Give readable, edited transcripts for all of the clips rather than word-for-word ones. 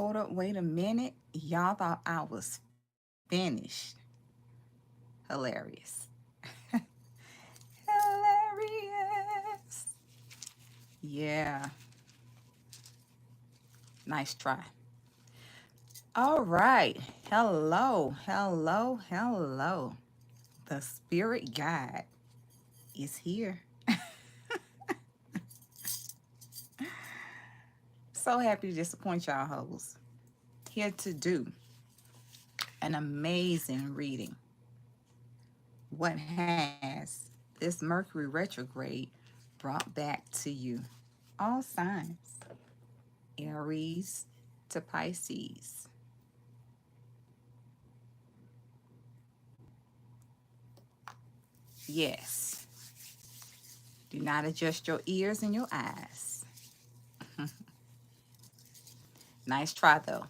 Hold up, wait a minute. Y'all thought I was finished. Hilarious. Hilarious. Yeah, nice try. All right. Hello, hello, hello. The spirit guide is here. So happy to disappoint y'all hoes. Here to do an amazing reading. What has this Mercury retrograde brought back to you? All signs, Aries to Pisces. Yes, do not adjust your ears and your eyes. Nice try though.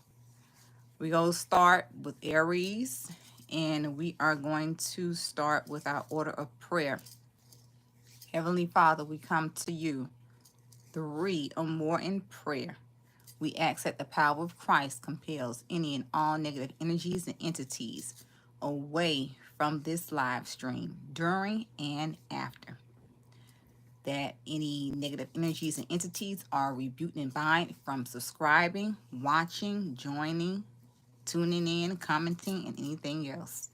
We're going to start with Aries, and we are going to start with our order of prayer. Heavenly Father, we come to you 3 or more in prayer. We ask that the power of Christ compels any and all negative energies and entities away from this live stream during and after. That any negative energies and entities are rebuked and bind from subscribing, watching, joining, tuning in, commenting, and anything else.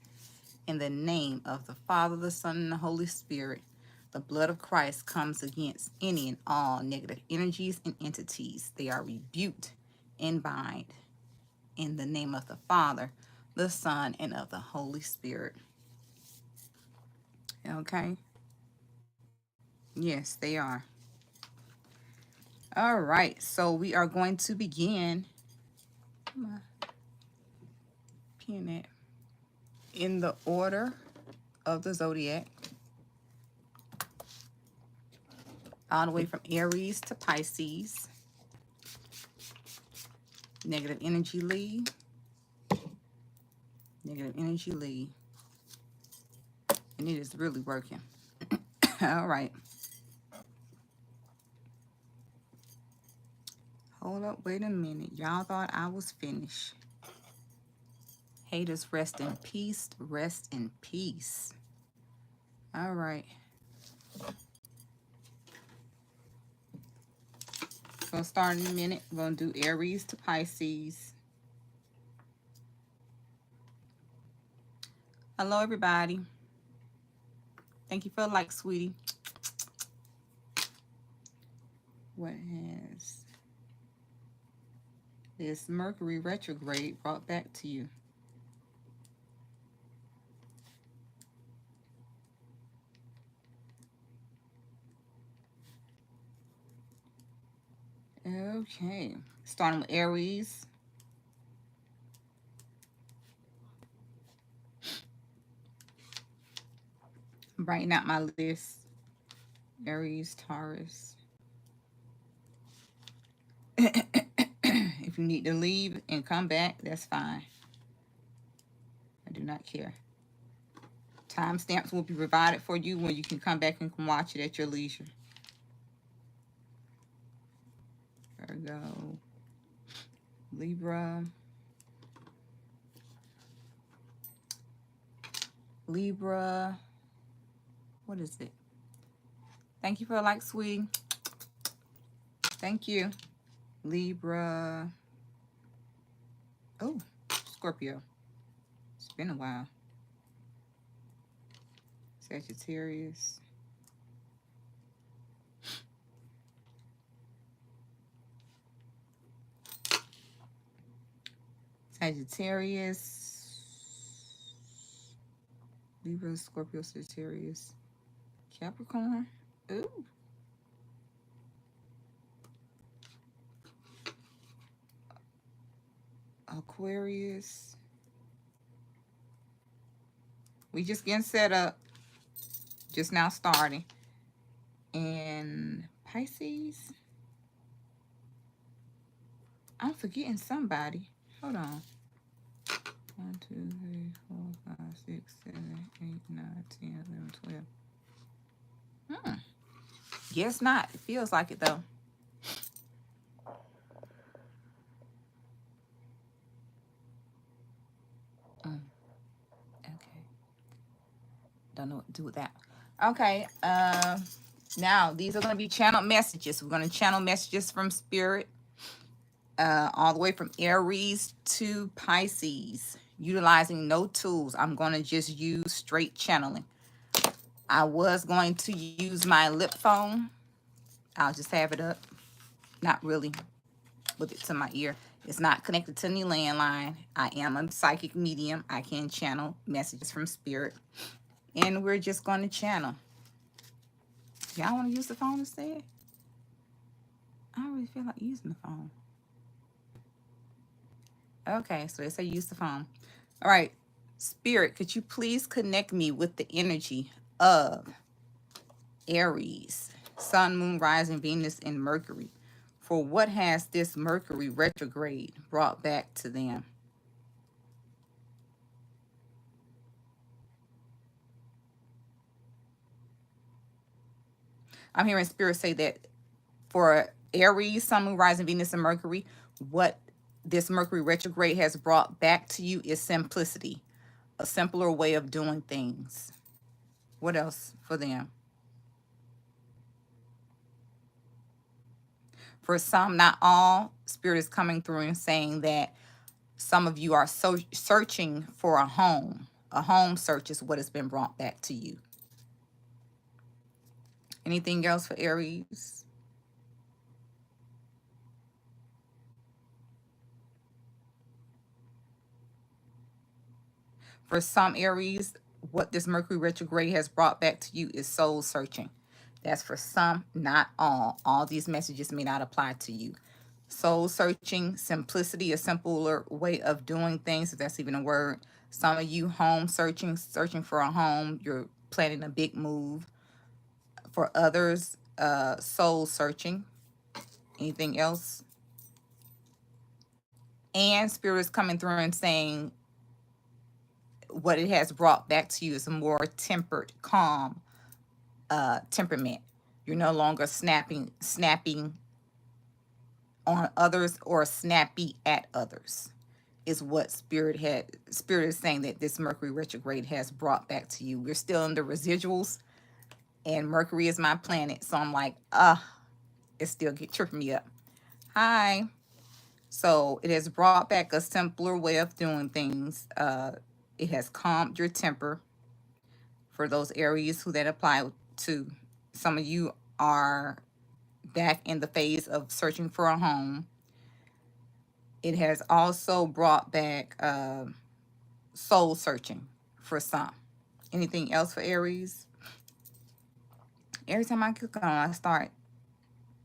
In the name of the Father, the Son, and the Holy Spirit, the blood of Christ comes against any and all negative energies and entities. They are rebuked and bind in the name of the Father, the Son, and of the Holy Spirit. Okay? Yes, they are. All right, so we are going to begin. My pen at in the order of the zodiac, all the way from Aries to Pisces. Negative energy lead. Negative energy lead. And it is really working. All right. Hold up, wait a minute. Y'all thought I was finished. Haters, rest in peace. Rest in peace. All right. Gonna start in a minute. We're gonna do Aries to Pisces. Hello, everybody. Thank you for the like, sweetie. What has this Mercury retrograde brought back to you? Okay, starting with Aries. I'm writing out my list. Aries, Taurus. If you need to leave and come back, that's fine. I do not care. Timestamps will be provided for you when you can come back and can watch it at your leisure. Virgo, Libra, Libra. What is it? Thank you for the like, sweetie. Thank you. Libra. Oh, Scorpio. It's been a while. Sagittarius. Sagittarius. Libra, Scorpio, Sagittarius. Capricorn. Ooh. Aquarius. We just getting set up. Just now starting. And Pisces. I'm forgetting somebody. Hold on. 1, 2, 3, 4, 5, 6, 7, 8, 9, 10, 11, 12. Guess not. It feels like it though. don't know what to do with that. Okay. Now these are going to be channeled messages. We're going to channel messages from Spirit, all the way from Aries to Pisces, utilizing no tools. I'm going to just use straight channeling. I was going to use my lip phone. I'll just have it up. Not really with it to my ear. It's not connected to any landline. I am a psychic medium. I can channel messages from Spirit. And we're just going to channel. Y'all want to use the phone instead? I don't really feel like using the phone. Okay, so they say use the phone. All right. Spirit, could you please connect me with the energy of Aries, Sun, Moon, Rising, Venus, and Mercury? For what has this Mercury retrograde brought back to them? I'm hearing Spirit say that for Aries, Sun, Moon, Rising, Venus, and Mercury, what this Mercury retrograde has brought back to you is simplicity, a simpler way of doing things. What else for them? For some, not all, Spirit is coming through and saying that some of you are searching for a home. A home search is what has been brought back to you. Anything else for Aries? For some Aries, what this Mercury retrograde has brought back to you is soul searching. That's for some, not all. All these messages may not apply to you. Soul searching, simplicity, a simpler way of doing things, if that's even a word. Some of you home searching, searching for a home. You're planning a big move. For others, soul searching. Anything else? And Spirit is coming through and saying what it has brought back to you is a more tempered, calm temperament. You're no longer snapping on others or snappy at others, is what Spirit is saying that this Mercury retrograde has brought back to you. We're still in the residuals, and Mercury is my planet, so I'm like, it still tripping me up. Hi. So it has brought back a simpler way of doing things. It has calmed your temper. For those areas who that apply to, some of you are back in the phase of searching for a home. It has also brought back soul searching for some. Anything else for Aries? Every time I click on, I start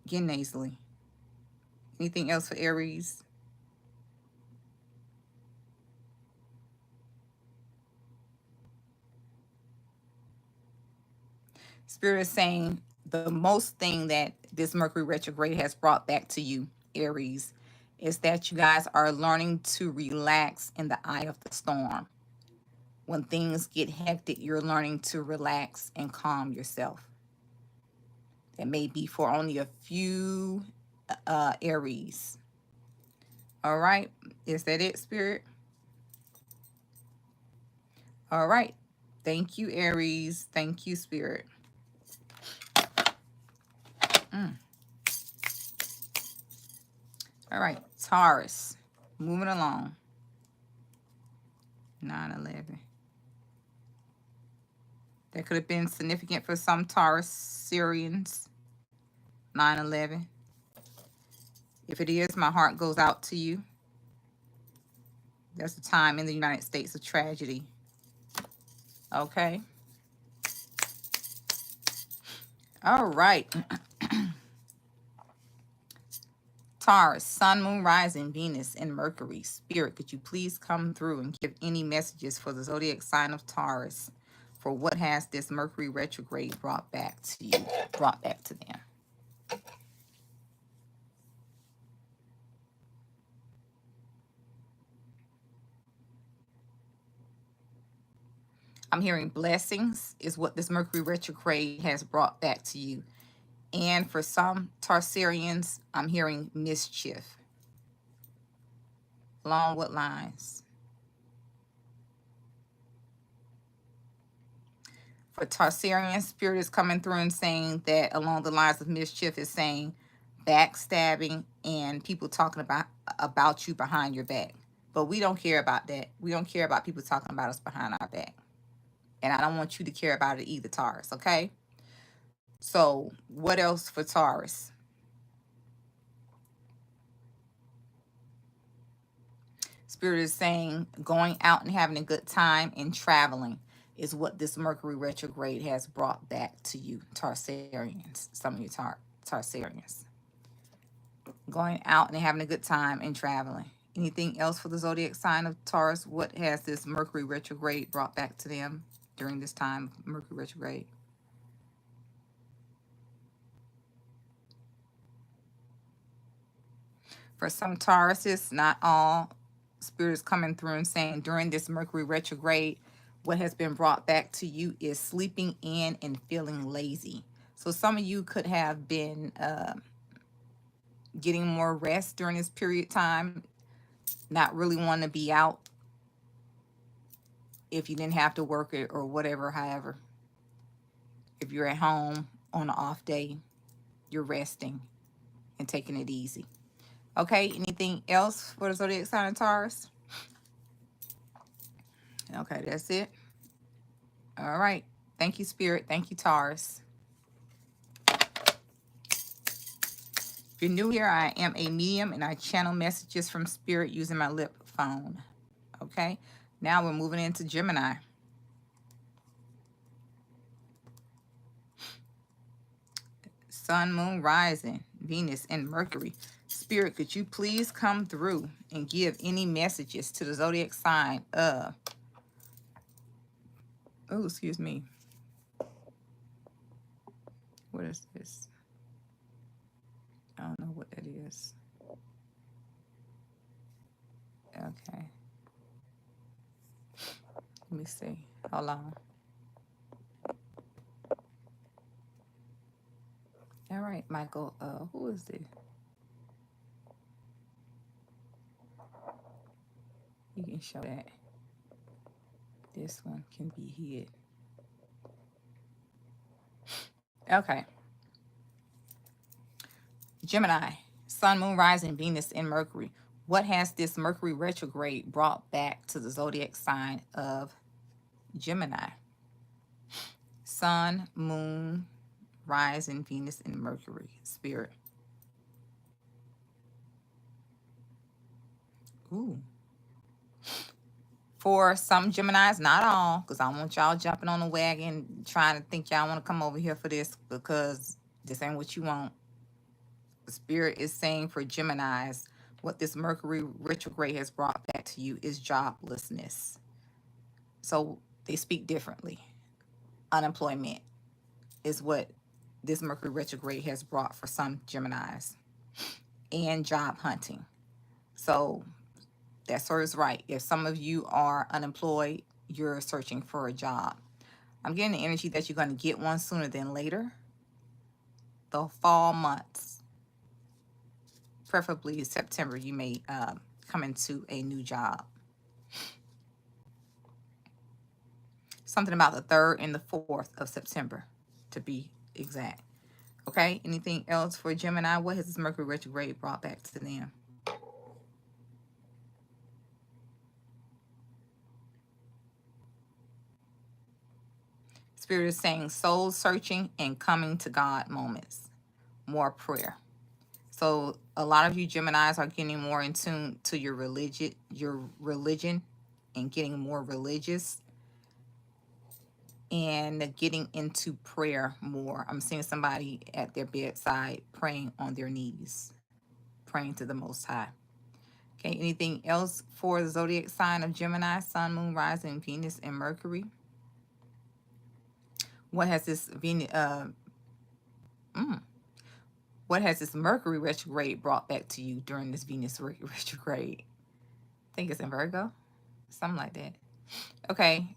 getting nasally. Anything else for Aries? Spirit is saying the most thing that this Mercury retrograde has brought back to you, Aries, is that you guys are learning to relax in the eye of the storm. When things get hectic, you're learning to relax and calm yourself. That may be for only a few Aries. All right. Is that it, Spirit? All right. Thank you, Aries. Thank you, Spirit. All right. Taurus. Moving along. 9/11. That could have been significant for some Taurus Syrians. 9/11. If it is, my heart goes out to you. That's a time in the United States of tragedy. Okay. All right. Taurus, Sun, Moon, Rising, Venus, and Mercury. Spirit, could you please come through and give any messages for the zodiac sign of Taurus? For what has this Mercury retrograde brought back to you, brought back to them? I'm hearing blessings is what this Mercury retrograde has brought back to you. And for some Taurosians, I'm hearing mischief. Along what lines? For Taurus, Spirit is coming through and saying that along the lines of mischief is saying backstabbing and people talking about you behind your back. But we don't care about that. We don't care about people talking about us behind our back. And I don't want you to care about it either, Taurus, okay? So what else for Taurus? Spirit is saying going out and having a good time and traveling is what this Mercury retrograde has brought back to you, Taurusarians, some of you Taurusarians. Going out and having a good time and traveling. Anything else for the zodiac sign of Taurus? What has this Mercury retrograde brought back to them during this time of Mercury retrograde? For some Tauruses, not all, Spirit is coming through and saying during this Mercury retrograde, what has been brought back to you is sleeping in and feeling lazy. So some of you could have been getting more rest during this period of time, not really wanting to be out if you didn't have to work it or whatever. However, if you're at home on an off day, you're resting and taking it easy. Okay, anything else for the zodiac sign of Taurus? Okay, that's it. All right. Thank you, Spirit. Thank you, Taurus. If you're new here, I am a medium and I channel messages from Spirit using my lip phone. Okay, now we're moving into Gemini. Sun, Moon, Rising, Venus, and Mercury. Spirit, could you please come through and give any messages to the zodiac sign of... Oh, excuse me. What is this? I don't know what that is. Okay. Let me see. Hold on. All right, Michael. Who is this? You can show that. This one can be hid. Okay. Gemini, Sun, Moon, Rising, Venus, and Mercury. What has this Mercury retrograde brought back to the zodiac sign of Gemini? Sun, Moon, Rising, Venus, and Mercury. Spirit. Ooh. For some Geminis, not all, because I want y'all jumping on the wagon trying to think y'all want to come over here for this because this ain't what you want. The Spirit is saying for Geminis, what this Mercury retrograde has brought back to you is joblessness. So they speak differently. Unemployment is what this Mercury retrograde has brought for some Geminis. And job hunting. So that serves right. If some of you are unemployed, you're searching for a job. I'm getting the energy that you're going to get one sooner than later. The fall months, preferably September, you may come into a new job. Something about the 3rd and the 4th of September, to be exact. Okay, anything else for Gemini? What has this Mercury retrograde brought back to them? Spirit is saying soul searching and coming to God moments. More prayer. So a lot of you Geminis are getting more in tune to your religion and getting more religious and getting into prayer more. I'm seeing somebody at their bedside praying on their knees, praying to the Most High. Okay, anything else for the zodiac sign of Gemini, Sun, Moon, Rising, Venus, and Mercury? What has this what has this Mercury retrograde brought back to you during this Venus retrograde? I think it's in Virgo, something like that. Okay.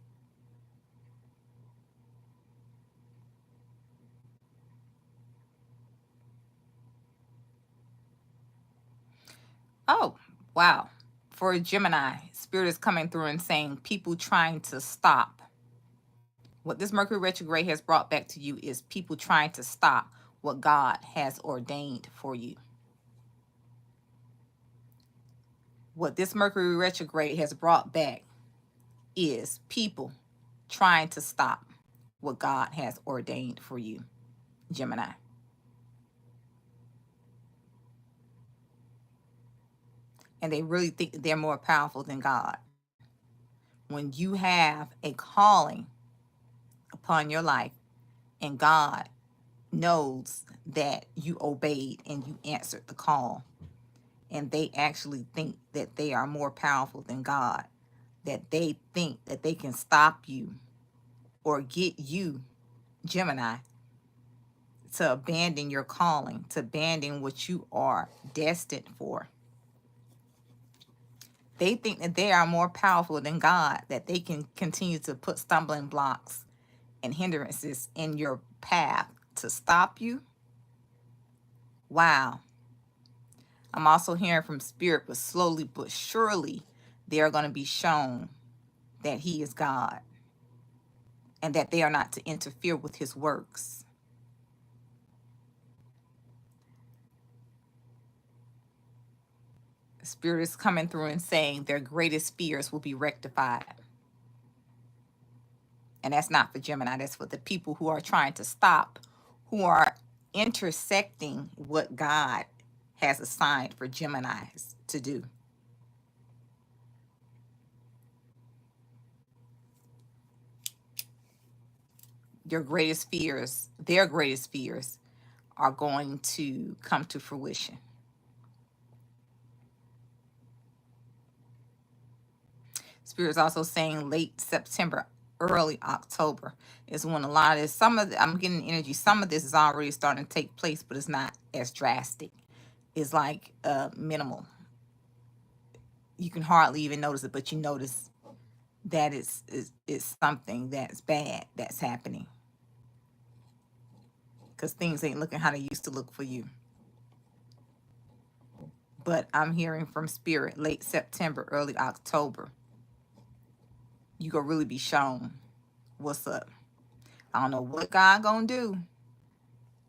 Oh, wow. For Gemini, Spirit is coming through and saying people trying to stop What this Mercury retrograde has brought back to you is people trying to stop what God has ordained for you. What this Mercury retrograde has brought back is people trying to stop what God has ordained for you, Gemini. And they really think that they're more powerful than God. When you have a calling upon your life and God knows that you obeyed and you answered the call, and they actually think that they are more powerful than God, that they think that they can stop you or get you, Gemini, to abandon your calling, to abandon what you are destined for. They think that they are more powerful than God, that they can continue to put stumbling blocks and hindrances in your path to stop you. Wow. I'm also hearing from Spirit, but slowly but surely, they are going to be shown that He is God and that they are not to interfere with His works. Spirit is coming through and saying their greatest fears will be rectified. And that's not for Gemini. That's for the people who are trying to stop, who are intersecting what God has assigned for Geminis to do. Your greatest fears, their greatest fears, are going to come to fruition. Spirit is also saying late September, early October is when a lot of this, I'm getting energy, some of this is already starting to take place, but it's not as drastic. It's like minimal. You can hardly even notice it, but you notice that it's something that's bad that's happening. Because things ain't looking how they used to look for you. But I'm hearing from Spirit late September, early October, you gonna really be shown what's up. I don't know what God gonna do,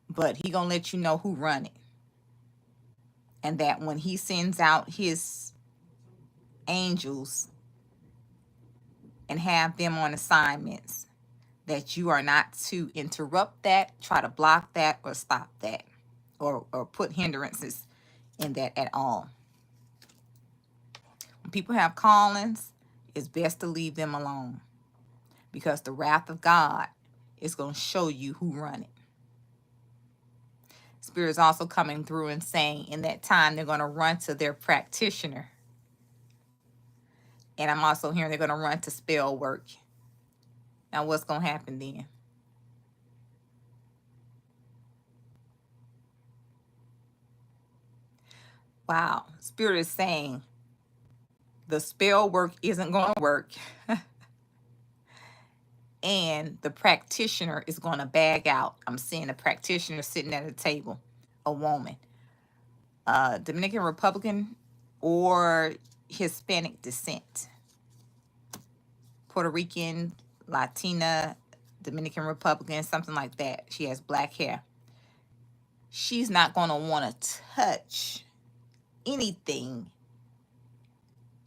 but He gonna let you know who run it. And that when He sends out His angels and have them on assignments, that you are not to interrupt that, try to block that, or stop that, or put hindrances in that at all. When people have callings, it's best to leave them alone, because the wrath of God is going to show you who run it. Spirit is also coming through and saying in that time they're going to run to their practitioner. And I'm also hearing they're going to run to spell work. Now what's going to happen then? Wow. Spirit is saying the spell work isn't going to work. And the practitioner is going to bag out. I'm seeing a practitioner sitting at a table, a woman, Dominican Republican or Hispanic descent, Puerto Rican, Latina, Dominican Republican, something like that. She has black hair. She's not going to want to touch anything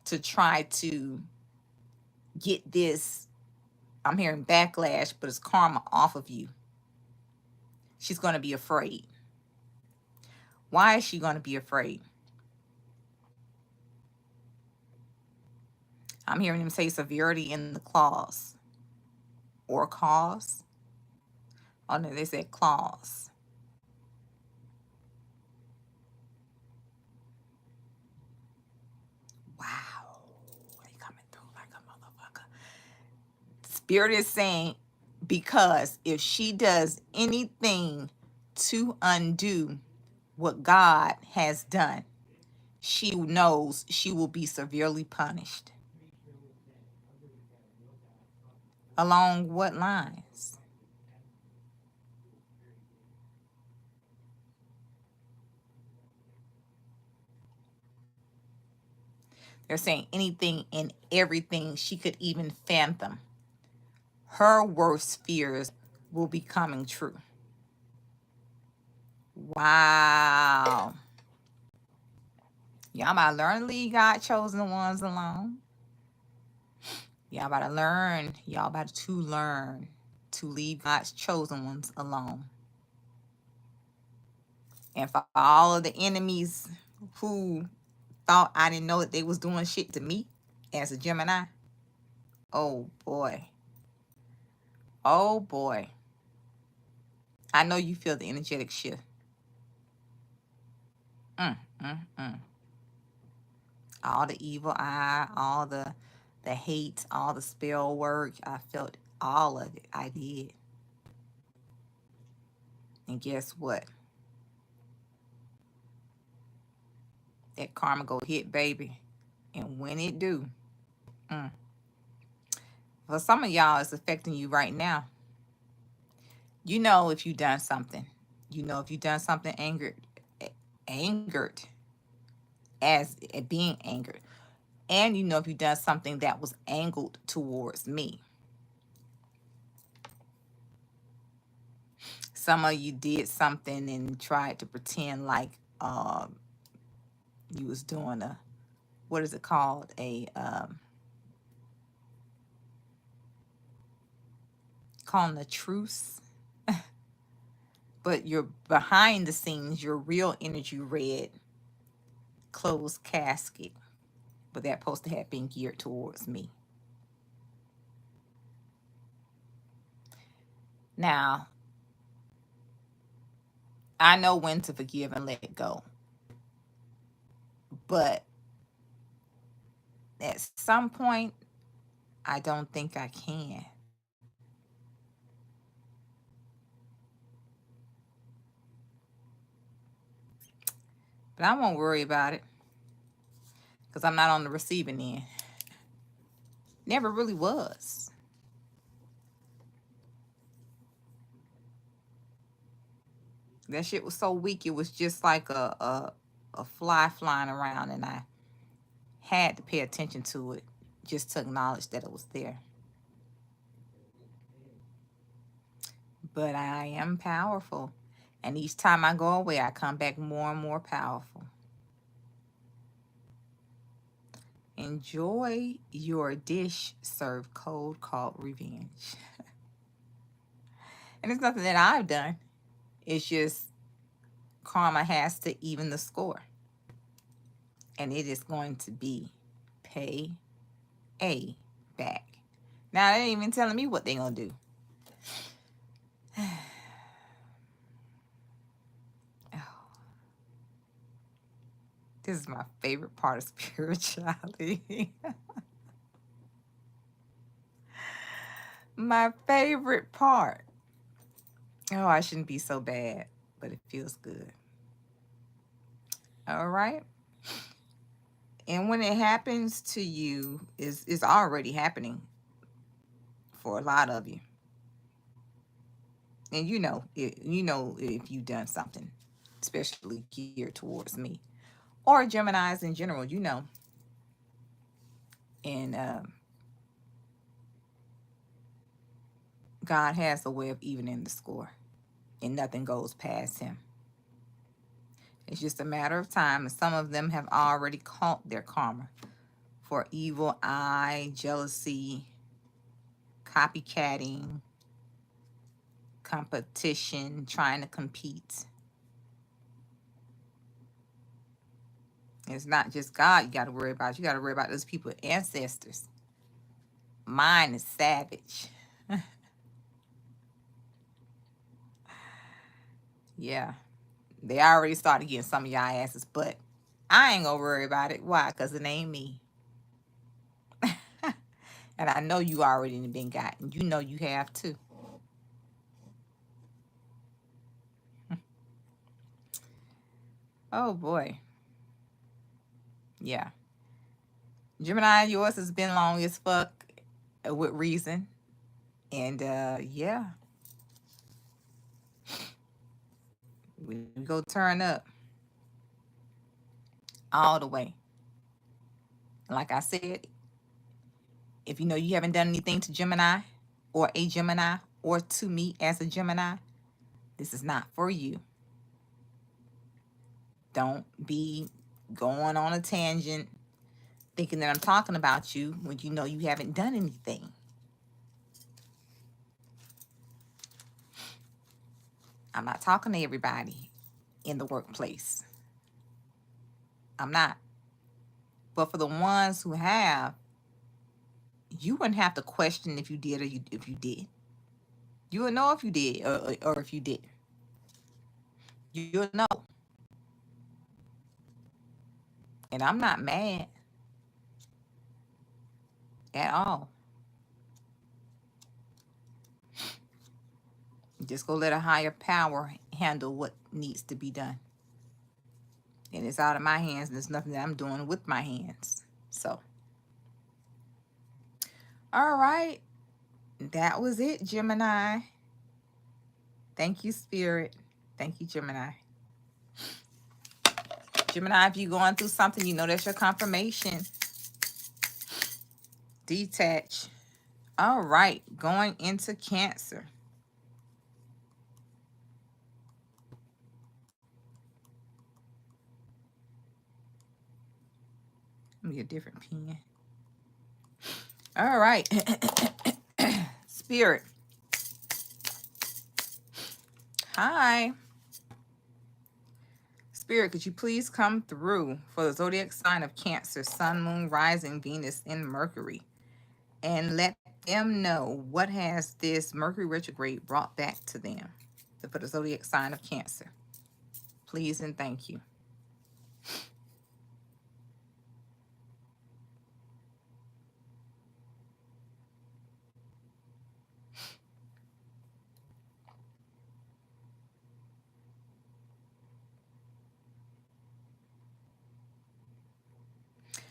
to try to get this, I'm hearing backlash, but it's karma off of you. She's going to be afraid. Why is she going to be afraid? I'm hearing them say severity in the clause or cause. Oh no, they said clause. Wow. They coming through like a motherfucker. Spirit is saying, because if she does anything to undo what God has done, she knows she will be severely punished. Along what lines? They're saying anything and everything she could even fathom. her worst fears will be coming true. Wow. Y'all about to learn to leave God's chosen ones alone. Y'all about to learn. Y'all about to learn to leave God's chosen ones alone. And for all of the enemies who thought I didn't know that they was doing shit to me as a Gemini, oh boy. Oh boy. I know you feel the energetic shift. All the evil eye, all the hate, all the spell work. I felt all of it. I did. And guess what? That karma go hit, baby. And when it do, for some of y'all, it's affecting you right now. You know if you done something. You know if you done something angered as being angered. And you know if you done something that was angled towards me. Some of you did something and tried to pretend like you was doing a, what is it called? Calling a truce. But you're behind the scenes, your real energy read closed casket. But that supposed to have been geared towards me. Now, I know when to forgive and let go. But at some point, I don't think I can. But I won't worry about it. Because I'm not on the receiving end. Never really was. That shit was so weak, it was just like a fly flying around, and I had to pay attention to it just to acknowledge that it was there. But I am powerful. And each time I go away, I come back more and more powerful. Enjoy your dish served cold called revenge. And it's nothing that I've done. It's just karma has to even the score. And it is going to be pay a back. Now, they ain't even telling me what they're going to do. This is my favorite part of spirituality. My favorite part. Oh, I shouldn't be so bad, but it feels good. All right. And when it happens to you, it's already happening for a lot of you. And you know if you've done something, especially geared towards me. Or Geminis in general, you know. And God has a way of evening the score. And nothing goes past him. It's just a matter of time. And some of them have already caught their karma for evil eye, jealousy, copycatting, competition, trying to compete. It's not just God you got to worry about. You got to worry about those people's ancestors. Mine is savage. Yeah. They already started getting some of y'all asses, but I ain't gonna worry about it. Why? Because it ain't me. And I know you already been gotten. You know you have too. Oh boy. Yeah. Gemini, yours has been long as fuck with reason. And yeah. We go turn up. All the way. Like I said, if you know you haven't done anything to Gemini, or a Gemini, or to me as a Gemini, this is not for you. Don't be going on a tangent thinking that I'm talking about you when you know you haven't done anything. I'm not talking to everybody in the workplace. I'm not. But for the ones who have, you wouldn't have to question if you did or if you did. You would know if you did or if you did. You'll know. And I'm not mad at all. Just go let a higher power handle what needs to be done. And it's out of my hands, and there's nothing that I'm doing with my hands. So, all right. That was it, Gemini. Thank you, Spirit. Thank you, Gemini. Gemini, if you're going through something, you know that's your confirmation. Detach. All right. Going into Cancer. Let me get a different pen. All right. Spirit. Hi. Spirit, could you please come through for the zodiac sign of Cancer, Sun, Moon, Rising, Venus, and Mercury, and let them know what has this Mercury retrograde brought back to them for the zodiac sign of Cancer. Please and thank you.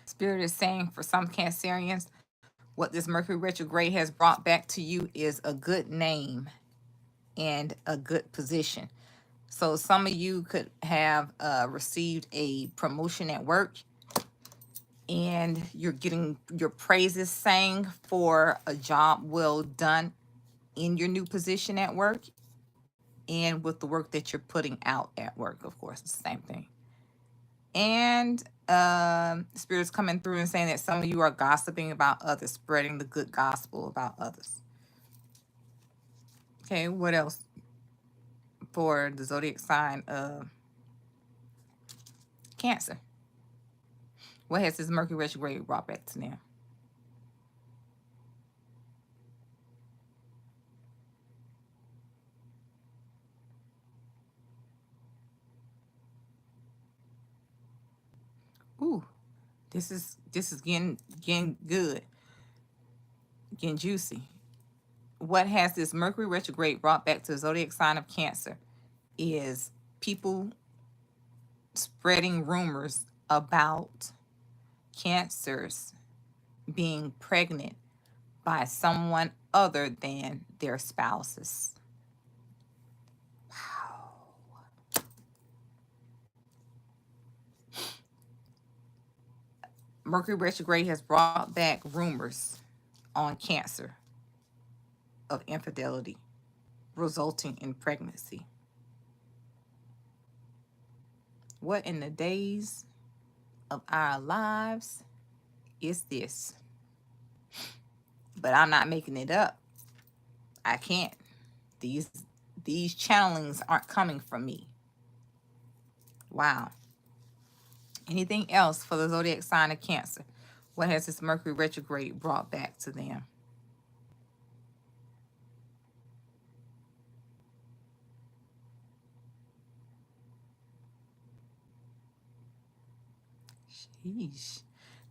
Spirit is saying for some Cancerians, what this Mercury retrograde has brought back to you is a good name and a good position. So some of you could have received a promotion at work, and you're getting your praises sang for a job well done in your new position at work and with the work that you're putting out at work. Of course, it's the same thing. And Spirit's coming through and saying that some of you are gossiping about others, spreading the good gospel about others. Okay, what else for the zodiac sign of Cancer? What has this Mercury retrograde brought back to them? Ooh, this is getting good, getting juicy. What has this Mercury retrograde brought back to the zodiac sign of Cancer is people spreading rumors about Cancers being pregnant by someone other than their spouses. Wow. Mercury retrograde has brought back rumors on Cancer of infidelity resulting in pregnancy. What in the days of our lives is this? But I'm not making it up. I can't. These channelings aren't coming from me. Wow. Anything else for the zodiac sign of Cancer? What has this Mercury retrograde brought back to them? Sheesh.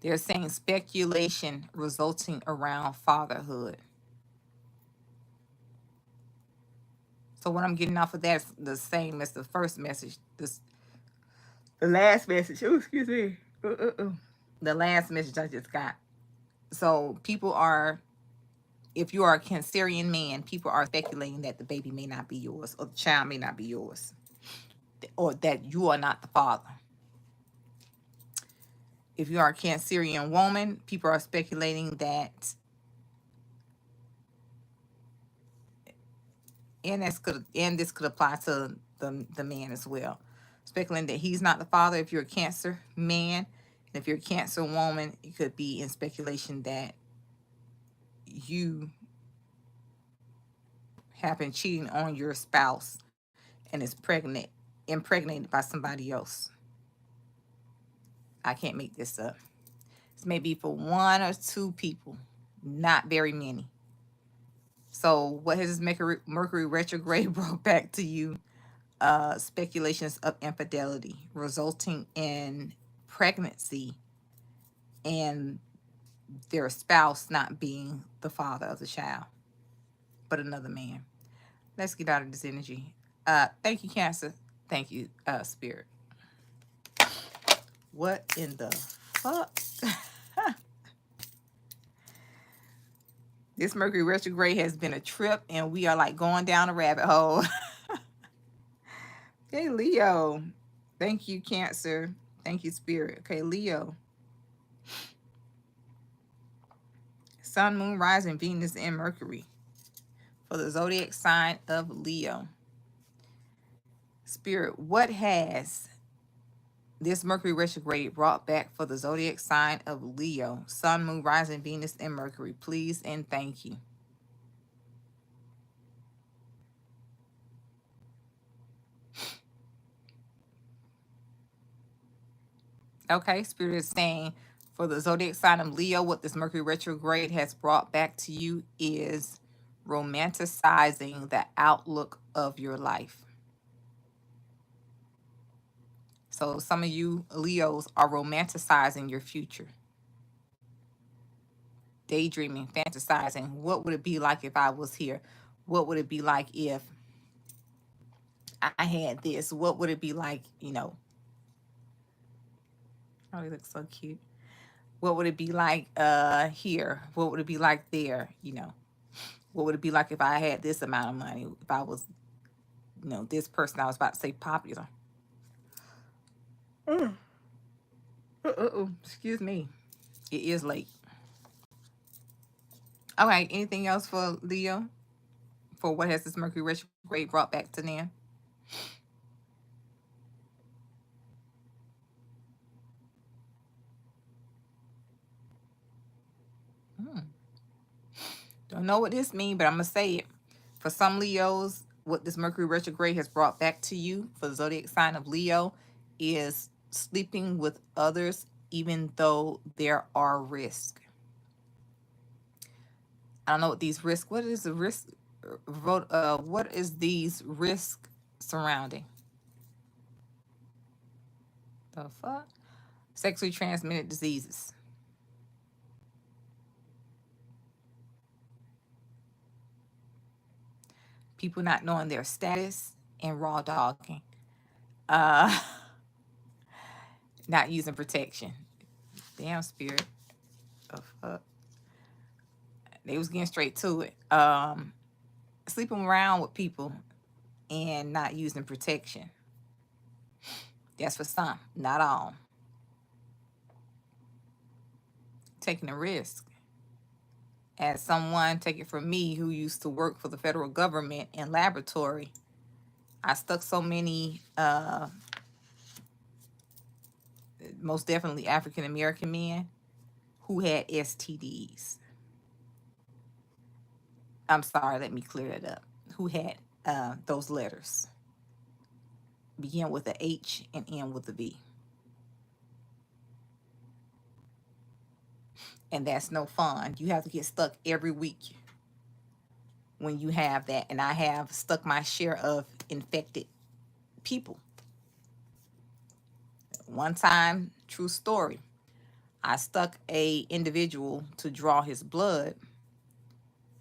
They're saying speculation resulting around fatherhood. So what I'm getting off of that is the same as the first message. The last message. Oh, excuse me. The last message I just got. So people are, if you are a Cancerian man, people are speculating that the baby may not be yours, or the child may not be yours, or that you are not the father. If you are a Cancerian woman, people are speculating that And this could apply to the man as well. Speculating that he's not the father if you're a Cancer man. And if you're a Cancer woman, it could be in speculation that you have been cheating on your spouse and is impregnated by somebody else. I can't make this up. This may be for 1 or 2 people, not very many. So what has Mercury retrograde brought back to you? Speculations of infidelity resulting in pregnancy and their spouse not being the father of the child, but another man. Let's get out of this energy. Thank you, Cancer. Thank you, Spirit. What in the fuck? This Mercury retrograde has been a trip, and we are like going down a rabbit hole. Hey, Leo. Thank you, Cancer. Thank you, Spirit. Okay, Leo. Sun, Moon, Rising, Venus, and Mercury for the zodiac sign of Leo. Spirit, what has this Mercury retrograde brought back for the zodiac sign of Leo? Sun, Moon, Rising, Venus, and Mercury. Please and thank you. Okay, Spirit is saying for the zodiac sign of Leo, what this Mercury retrograde has brought back to you is romanticizing the outlook of your life. So some of you Leos are romanticizing your future. Daydreaming, fantasizing. What would it be like if I was here? What would it be like if I had this? What would it be like, you know? Oh, he looks so cute. What would it be like here? What would it be like there? You know, what would it be like if I had this amount of money? If I was, you know, this person I was about to say popular. Excuse me. It is late. Okay, anything else for Leo? For what has this Mercury retrograde brought back to them? Don't know what this means, but I'm going to say it. For some Leos, what this Mercury retrograde has brought back to you for the zodiac sign of Leo is sleeping with others even though there are risks. I don't know what these risks, what is the risk, what is these risks surrounding? The fuck? Sexually transmitted diseases. People not knowing their status and raw dogging. Not using protection. Damn, Spirit. The fuck? They was getting straight to it. Sleeping around with people and not using protection. That's for some, not all. Taking a risk. As someone, take it from me, who used to work for the federal government in laboratory, I stuck so many, most definitely African American men who had STDs. I'm sorry, let me clear that up. Who had those letters. Begin with a H and end with a V. And that's no fun. You have to get stuck every week when you have that. And I have stuck my share of infected people. One time, true story, I stuck a individual to draw his blood,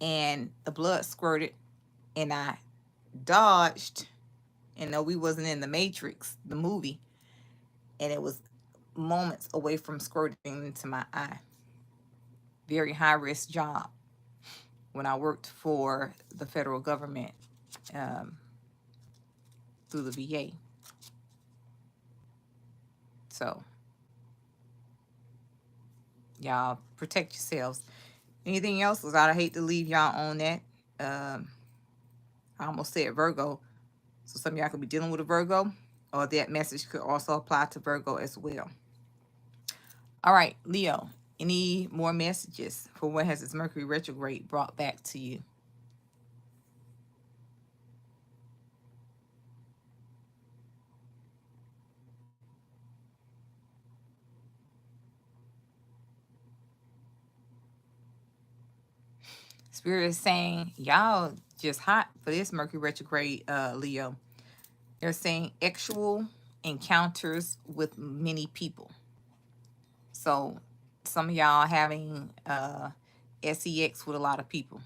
and the blood squirted, and I dodged. And no, we wasn't in the Matrix, the movie, and it was moments away from squirting into my eye. Very high risk job when I worked for the federal government through the VA. So, y'all protect yourselves. Anything else? Because I hate to leave y'all on that. I almost said Virgo. So some of y'all could be dealing with a Virgo, or that message could also apply to Virgo as well. All right, Leo, any more messages for what has this Mercury retrograde brought back to you? Spirit is saying y'all just hot for this Mercury retrograde, Leo. They're saying actual encounters with many people. So some of y'all having sex with a lot of people.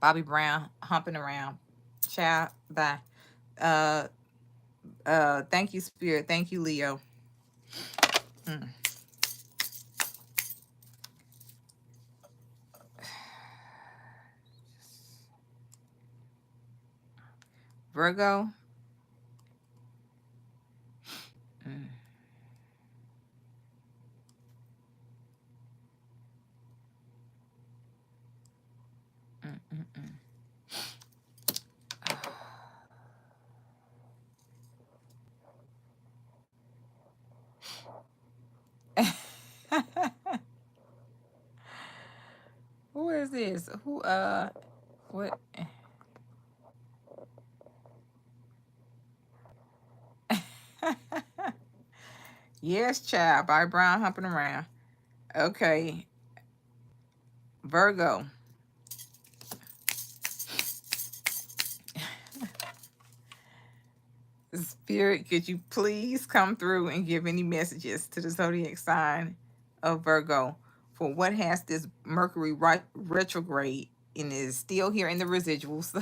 Bobby Brown humping around. Child, bye. Uh, thank you, Spirit. Thank you, Leo. Virgo. Who is this? Who what? Yes, child. Bobby Brown humping around. Okay. Virgo. Spirit, could you please come through and give any messages to the zodiac sign of Virgo for what has this Mercury retrograde and is still here in the residuals?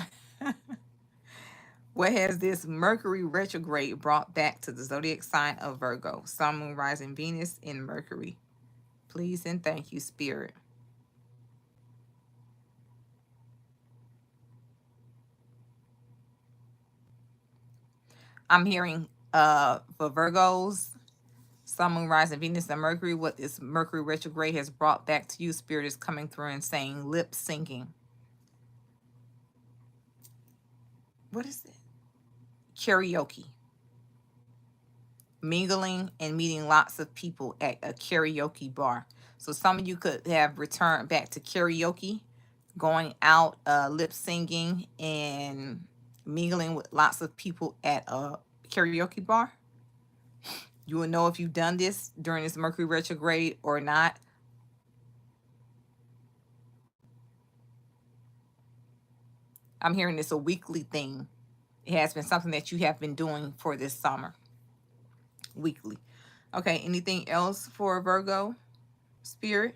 What has this Mercury retrograde brought back to the zodiac sign of Virgo? Sun, Moon, Rising, Venus, and Mercury. Please and thank you, Spirit. I'm hearing for Virgos, Sun, Moon, Rising, Venus, and Mercury, what this Mercury retrograde has brought back to you. Spirit is coming through and saying lip syncing. What is it? Karaoke. Mingling and meeting lots of people at a karaoke bar. So some of you could have returned back to karaoke, going out, lip singing, and mingling with lots of people at a karaoke bar. You will know if you've done this during this Mercury retrograde or not. I'm hearing this a weekly thing. It has been something that you have been doing for this summer. Weekly. Okay, anything else for Virgo, Spirit?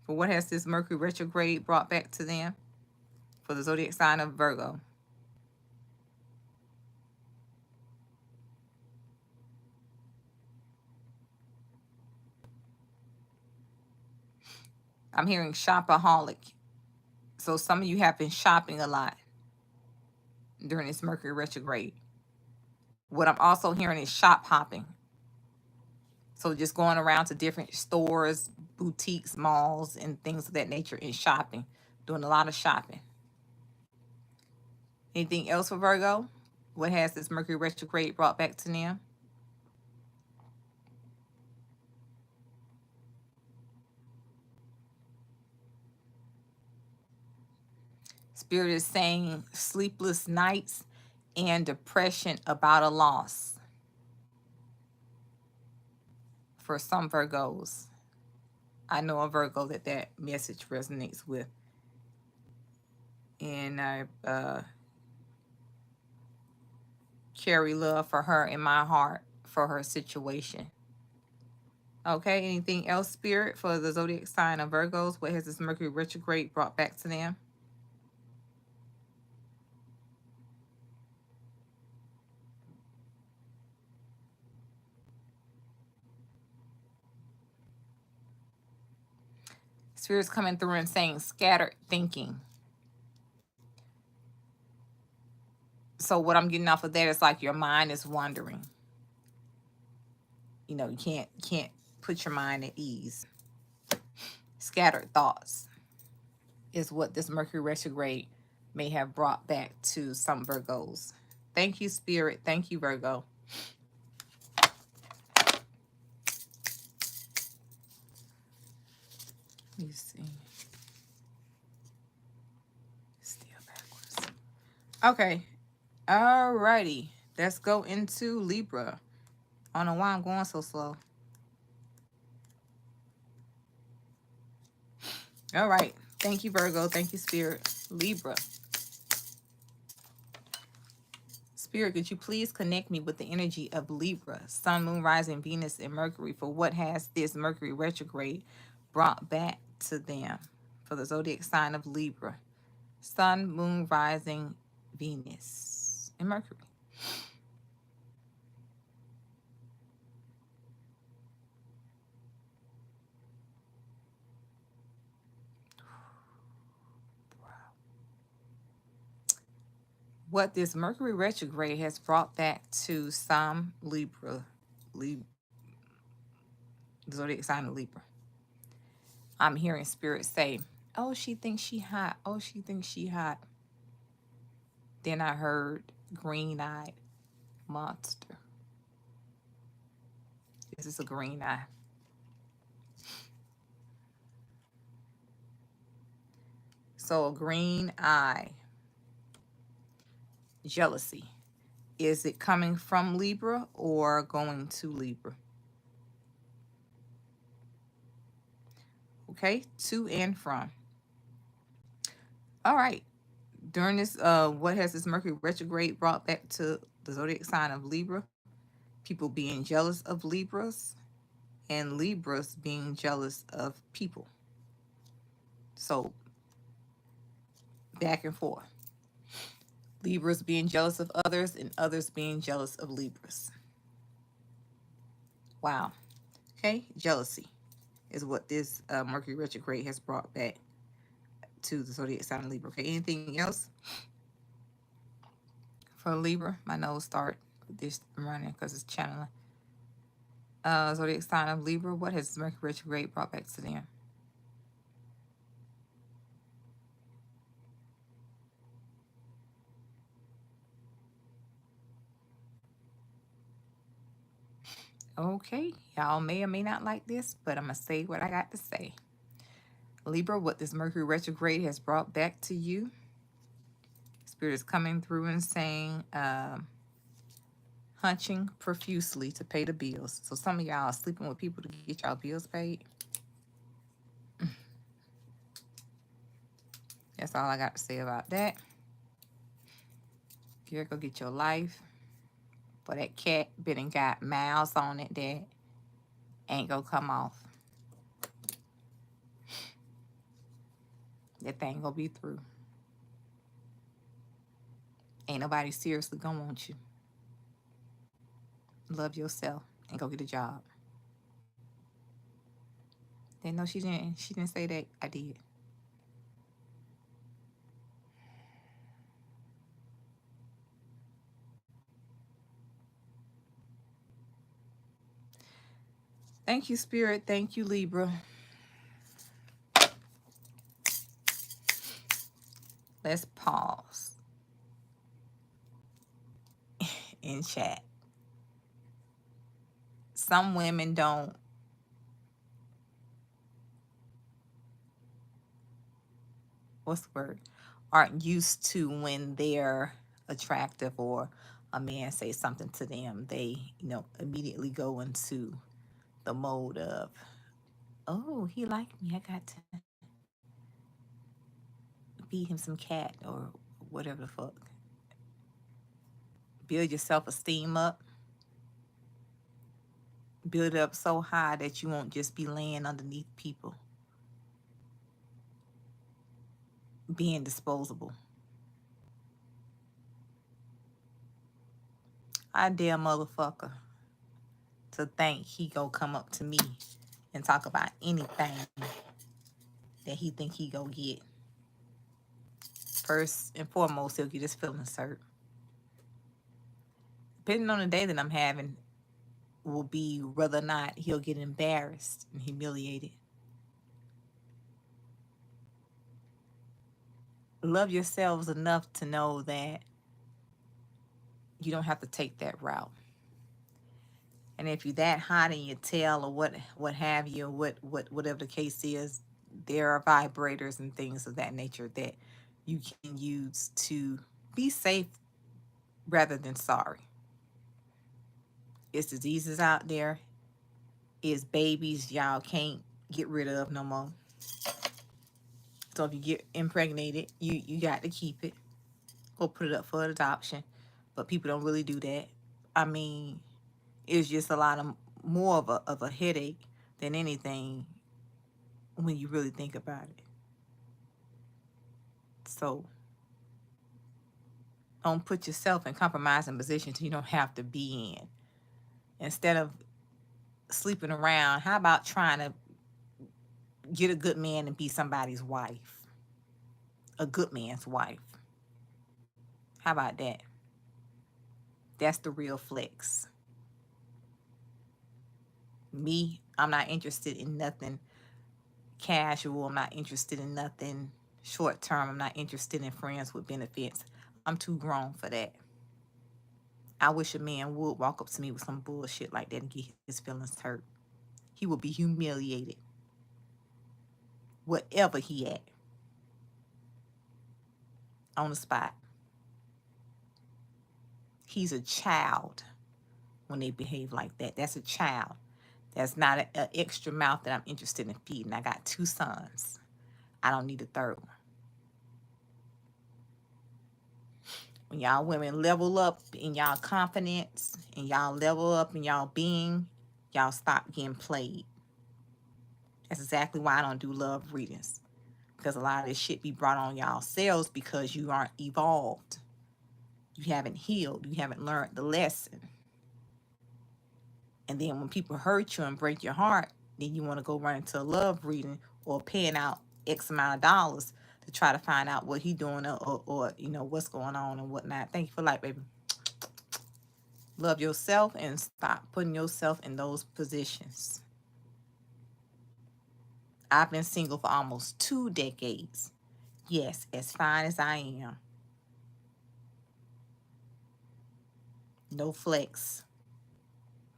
For what has this Mercury retrograde brought back to them? For the zodiac sign of Virgo. I'm hearing shopaholic. So some of you have been shopping a lot during this Mercury retrograde. What I'm also hearing is shop hopping. So just going around to different stores, boutiques, malls, and things of that nature and shopping. Doing a lot of shopping. Anything else for Virgo? What has this Mercury retrograde brought back to them? Spirit is saying sleepless nights and depression about a loss. For some Virgos, I know a Virgo that message resonates with. And I carry love for her in my heart for her situation. Okay, anything else, Spirit, for the zodiac sign of Virgos? What has this Mercury retrograde brought back to them? Spirit's coming through and saying scattered thinking. So what I'm getting off of that is like your mind is wandering. You know, you can't put your mind at ease. Scattered thoughts is what this Mercury retrograde may have brought back to some Virgos. Thank you, Spirit. Thank you, Virgo. Let me see. Still backwards. Okay. Alrighty. Let's go into Libra. I don't know why I'm going so slow. All right. Thank you, Virgo. Thank you, Spirit. Libra. Spirit, could you please connect me with the energy of Libra, Sun, Moon, Rising, Venus, and Mercury for what has this Mercury retrograde brought back to them for the zodiac sign of Libra, Sun, Moon, Rising, Venus, and Mercury. What this Mercury retrograde has brought back to some Libra, the zodiac sign of Libra. I'm hearing Spirit say, oh, she thinks she hot. Oh, she thinks she hot. Then I heard green-eyed monster. This is a green eye. So a green eye. Jealousy. Is it coming from Libra or going to Libra? Okay, to and from. All right. During this, what has this Mercury retrograde brought back to the zodiac sign of Libra? People being jealous of Libras and Libras being jealous of people. So back and forth. Libras being jealous of others and others being jealous of Libras. Wow. Okay, jealousy is what this Mercury retrograde has brought back to the zodiac sign of Libra. Okay, anything else for Libra? My nose start with this running because it's channeling. Zodiac sign of Libra, what has Mercury retrograde brought back to them? Okay, y'all may or may not like this, but I'm going to say what I got to say. Libra, what this Mercury retrograde has brought back to you. Spirit is coming through and saying, hunching profusely to pay the bills. So some of y'all are sleeping with people to get y'all bills paid. That's all I got to say about that. Go get your life. For that cat been and got miles on it that ain't gonna come off. That thing gonna be through. Ain't nobody seriously gonna want you. Love yourself and go get a job. Didn't know she didn't. She didn't say that. I did. Thank you, Spirit. Thank you, Libra. Let's pause in chat. Some women don't. What's the word? Aren't used to when they're attractive or a man says something to them. They, immediately go into the mode of, oh, he liked me. I got to feed him some cat or whatever the fuck. Build your self-esteem up. Build it up so high that you won't just be laying underneath people. Being disposable. I dare motherfucker to think he go come up to me and talk about anything that he think he go get. First and foremost, he'll get his feelings hurt. Depending on the day that I'm having will be whether or not he'll get embarrassed and humiliated. love yourselves enough to know that you don't have to take that route. And if you're that hot in your tail or what have you, whatever the case is, there are vibrators and things of that nature that you can use to be safe rather than sorry. It's diseases out there. It's babies y'all can't get rid of no more. So if you get impregnated, you got to keep it. Go put it up for adoption. But people don't really do that. I mean, it's just a lot of more of a headache than anything when you really think about it. So don't put yourself in compromising positions you don't have to be in. Instead of sleeping around, how about trying to get a good man and be somebody's wife? A good man's wife. How about that? That's the real flex. Me, I'm not interested in nothing casual. I'm not interested in nothing short term. I'm not interested in friends with benefits. I'm too grown for that. I wish a man would walk up to me with some bullshit like that and get his feelings hurt. He would be humiliated. Wherever he at. On the spot. He's a child when they behave like that. That's a child. That's not an extra mouth that I'm interested in feeding. I got 2 sons. I don't need a third one. When y'all women level up in y'all confidence and y'all level up in y'all being, y'all stop getting played. That's exactly why I don't do love readings. Because a lot of this shit be brought on y'all selves because you aren't evolved. You haven't healed. You haven't learned the lesson. And then when people hurt you and break your heart, then you want to go run into a love reading or paying out X amount of dollars to try to find out what he doing or you know, what's going on and whatnot. Thank you for life, baby. Love yourself and stop putting yourself in those positions. I've been single for almost 2 decades. Yes, as fine as I am. No flex.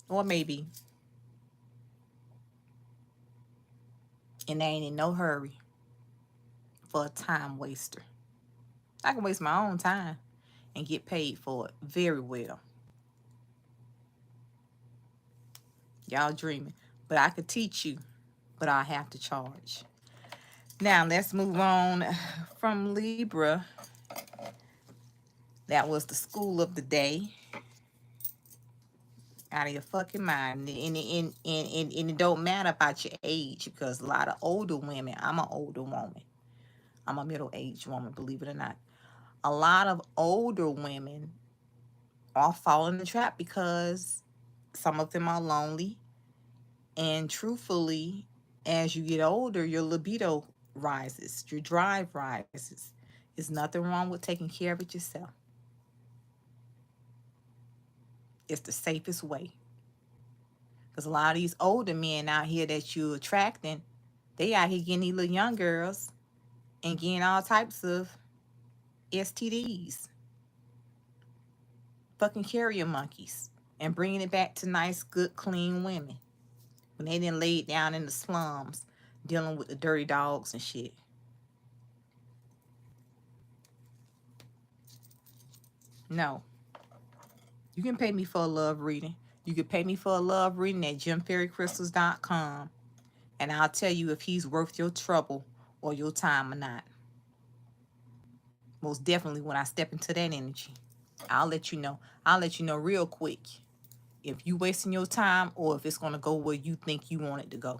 Or maybe. And I ain't in no hurry for a time waster. I can waste my own time and get paid for it very well. Y'all dreaming. But I could teach you, but I have to charge. Now, let's move on from Libra. That was the school of the day. Out of your fucking mind. And it don't matter about your age because a lot of older women, I'm an older woman. I'm a middle-aged woman, believe it or not. A lot of older women are falling in the trap because some of them are lonely. And truthfully, as you get older, your libido rises, your drive rises. There's nothing wrong with taking care of it yourself. It's the safest way. Because a lot of these older men out here that you're attracting, they out here getting these little young girls and getting all types of STDs. Fucking carrier monkeys. And bringing it back to nice, good, clean women. When they didn't lay it down in the slums dealing with the dirty dogs and shit. No. You can pay me for a love reading. You can pay me for a love reading at gemfairycrystals.com. And I'll tell you if he's worth your trouble or your time or not. Most definitely when I step into that energy. I'll let you know. I'll let you know real quick if you wasting your time or if it's going to go where you think you want it to go.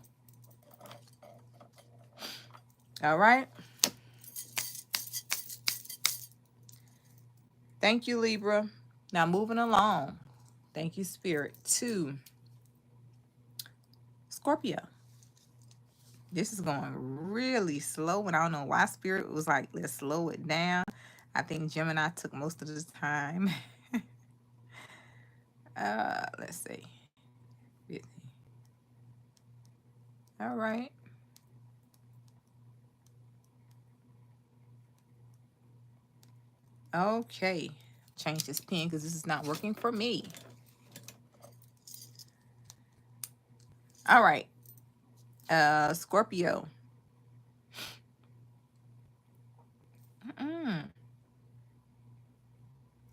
All right. Thank you, Libra. Now moving along. Thank you, Spirit. To Scorpio. This is going really slow, and I don't know why Spirit was like, let's slow it down. I think Gemini took most of the time. Let's see. All right. Okay. Change this pen because this is not working for me. All right. Scorpio.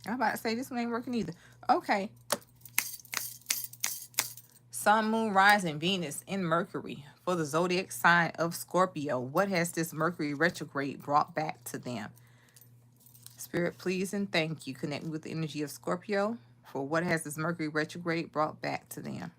I'm about to say this one ain't working either. Okay. Sun, Moon, Rising, Venus, and Mercury for the zodiac sign of Scorpio. What has this Mercury retrograde brought back to them? Spirit, please and thank you. Connect me with the energy of Scorpio for what has this Mercury retrograde brought back to them.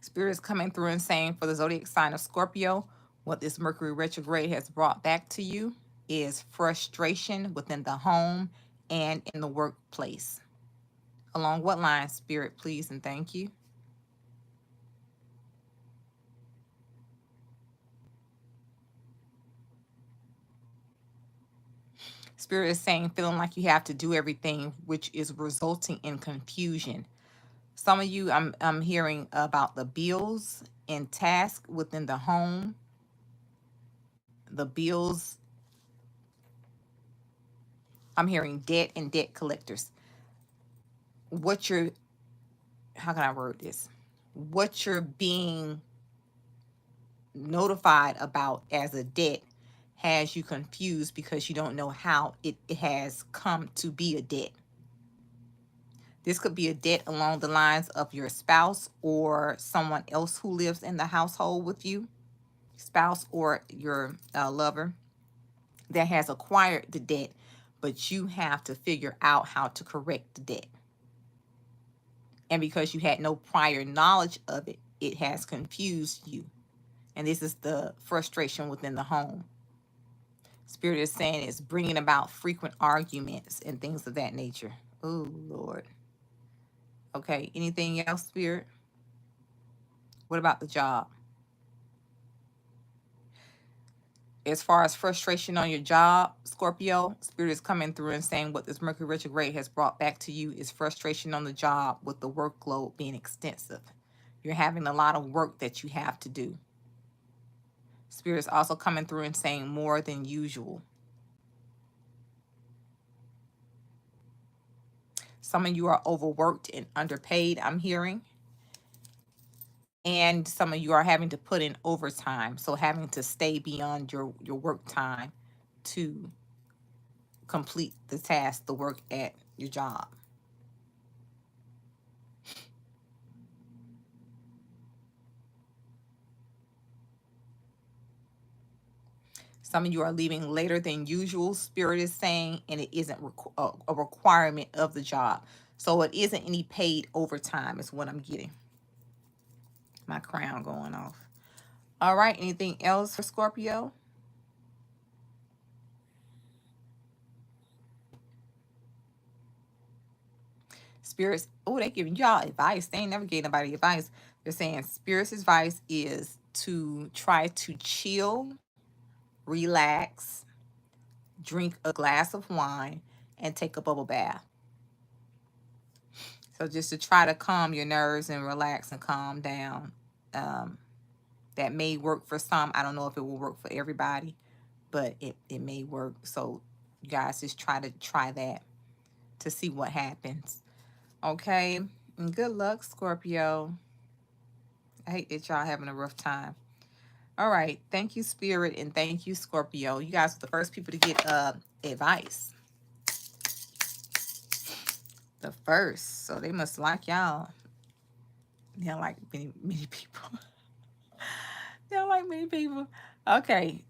Spirit is coming through and saying for the zodiac sign of Scorpio, what this Mercury retrograde has brought back to you is frustration within the home and in the workplace. Along what lines, Spirit, please and thank you? Spirit is saying feeling like you have to do everything, which is resulting in confusion. Some of you, I'm hearing about the bills and tasks within the home, the bills. I'm hearing debt and debt collectors. What you're, how can I word this? What you're being notified about as a debt has you confused because you don't know how it has come to be a debt. This could be a debt along the lines of your spouse or someone else who lives in the household with you, spouse or your lover that has acquired the debt, but you have to figure out how to correct the debt. And because you had no prior knowledge of it, it has confused you. And this is the frustration within the home. Spirit is saying it's bringing about frequent arguments and things of that nature. Oh, Lord. Okay, anything else, Spirit? What about the job? As far as frustration on your job, Scorpio, Spirit is coming through and saying what this Mercury retrograde has brought back to you is frustration on the job with the workload being extensive. You're having a lot of work that you have to do. Spirit is also coming through and saying more than usual. Some of you are overworked and underpaid, I'm hearing. And some of you are having to put in overtime, so having to stay beyond your work time to complete the task, the work at your job. Some of you are leaving later than usual, Spirit is saying, and it isn't a requirement of the job. So it isn't any paid overtime is what I'm getting. My crown going off. All right, anything else for Scorpio? Spirits, oh, they giving y'all advice. They ain't never gave nobody advice. They're saying Spirit's advice is to try to chill, relax, drink a glass of wine, and take a bubble bath. So just to try to calm your nerves and relax and calm down. That may work for some. I don't know if it will work for everybody, but it may work. So you guys just try that to see what happens. Okay? And good luck, Scorpio. I hate that y'all having a rough time. All right. Thank you, Spirit, and thank you, Scorpio. You guys are the first people to get advice. The first. So they must like y'all. They don't like many people. They don't like many people. Okay.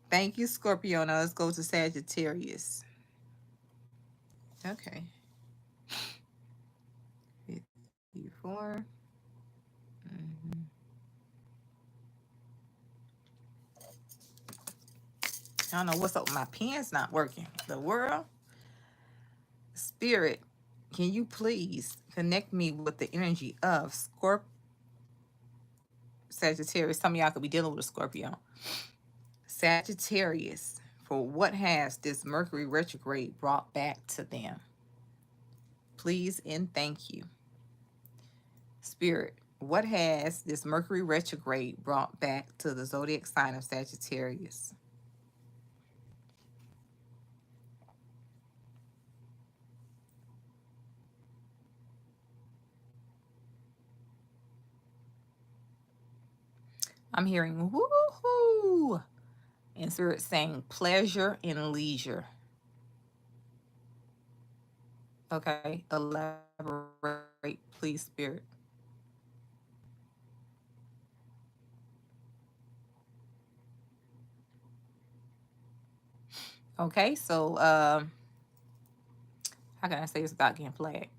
Thank you, Scorpio. Now let's go to Sagittarius. Okay. 54. I don't know what's up with my pen's not working. The world. Spirit, can you please connect me with the energy of Sagittarius? Some of y'all could be dealing with a Scorpio. Sagittarius, for what has this Mercury retrograde brought back to them? Please and thank you. Spirit, What has this Mercury retrograde brought back to the zodiac sign of Sagittarius? I'm hearing woohoo, and Spirit saying pleasure and leisure. Okay, elaborate, please, Spirit. Okay, so how can I say this without getting flagged?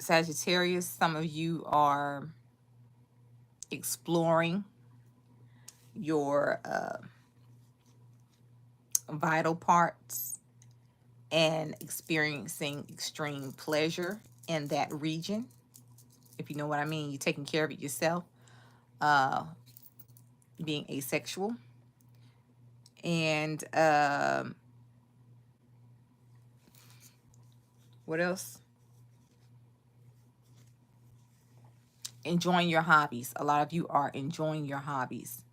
Sagittarius, some of you are exploring your vital parts and experiencing extreme pleasure in that region. If you know what I mean, you're taking care of it yourself, uh, being asexual. And what else? Enjoying your hobbies. A lot of you are enjoying your hobbies.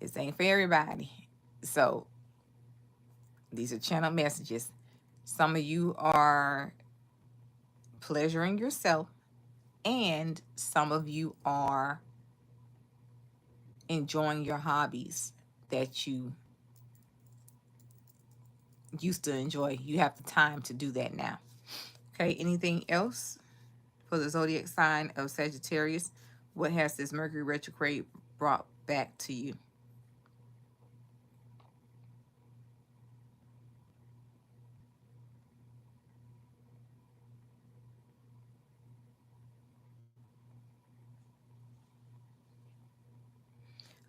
This ain't for everybody. So these are channel messages. Some of you are pleasuring yourself, and some of you are enjoying your hobbies that you used to enjoy. You have the time to do that now. Okay, anything else for the zodiac sign of Sagittarius? What has this Mercury retrograde brought back to you?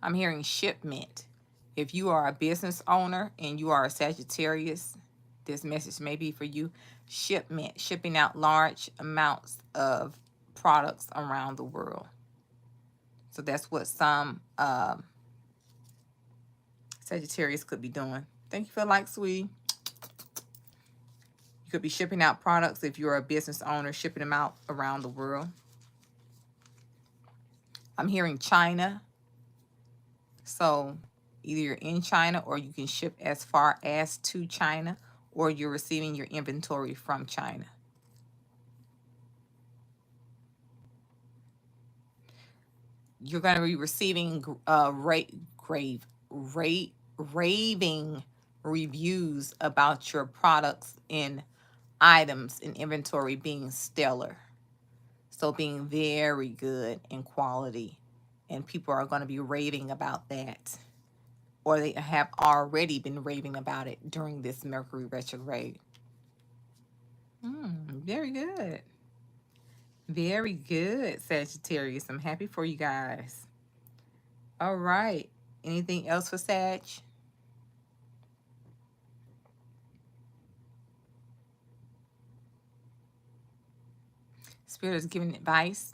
I'm hearing shipment. If you are a business owner and you are a Sagittarius, this message may be for you. Shipment, shipping out large amounts of products around the world. So that's what some Sagittarius could be doing. Thank you for like, sweetie. You could be shipping out products if you're a business owner, shipping them out around the world. I'm hearing China. So either you're in China or you can ship as far as to China, or you're receiving your inventory from China. You're going to be receiving raving reviews about your products and items and inventory being stellar. So being very good in quality. And people are going to be raving about that. Or they have already been raving about it during this Mercury retrograde. Very good. Very good, Sagittarius. I'm happy for you guys. All right. Anything else for Sag? Spirit is giving advice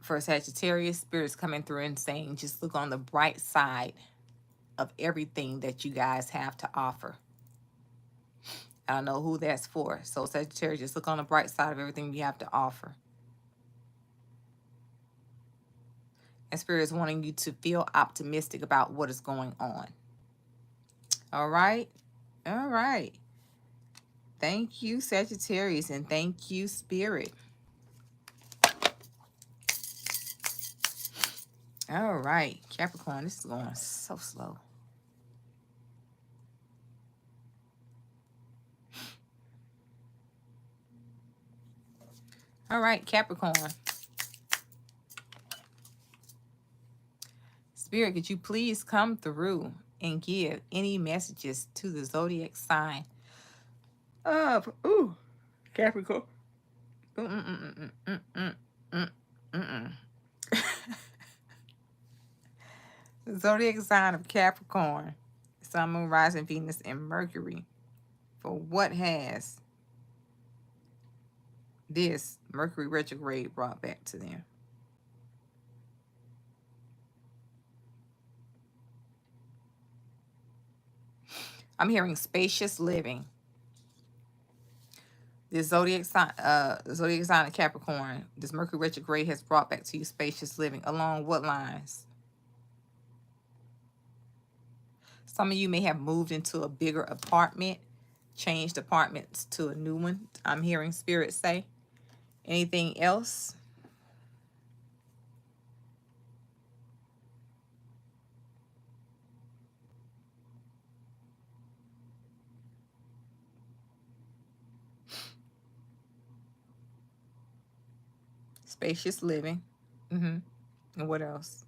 for Sagittarius. Spirit is coming through and saying, just look on the bright side of everything that you guys have to offer. I don't know who that's for. So Sagittarius, just look on the bright side of everything you have to offer. And Spirit is wanting you to feel optimistic about what is going on. All right? All right. Thank you, Sagittarius, and thank you, Spirit. All right, Capricorn, this is going so slow. All right, Capricorn. Spirit, could you please come through and give any messages to the zodiac sign of Capricorn? Zodiac sign of Capricorn, Sun, Moon, Rising, Venus, and Mercury. For what has this Mercury retrograde brought back to them? I'm hearing spacious living. This zodiac sign of Capricorn, this Mercury retrograde has brought back to you spacious living. Along what lines? Some of you may have moved into a bigger apartment, changed apartments to a new one. I'm hearing Spirit say. Anything else? Spacious living. And what else?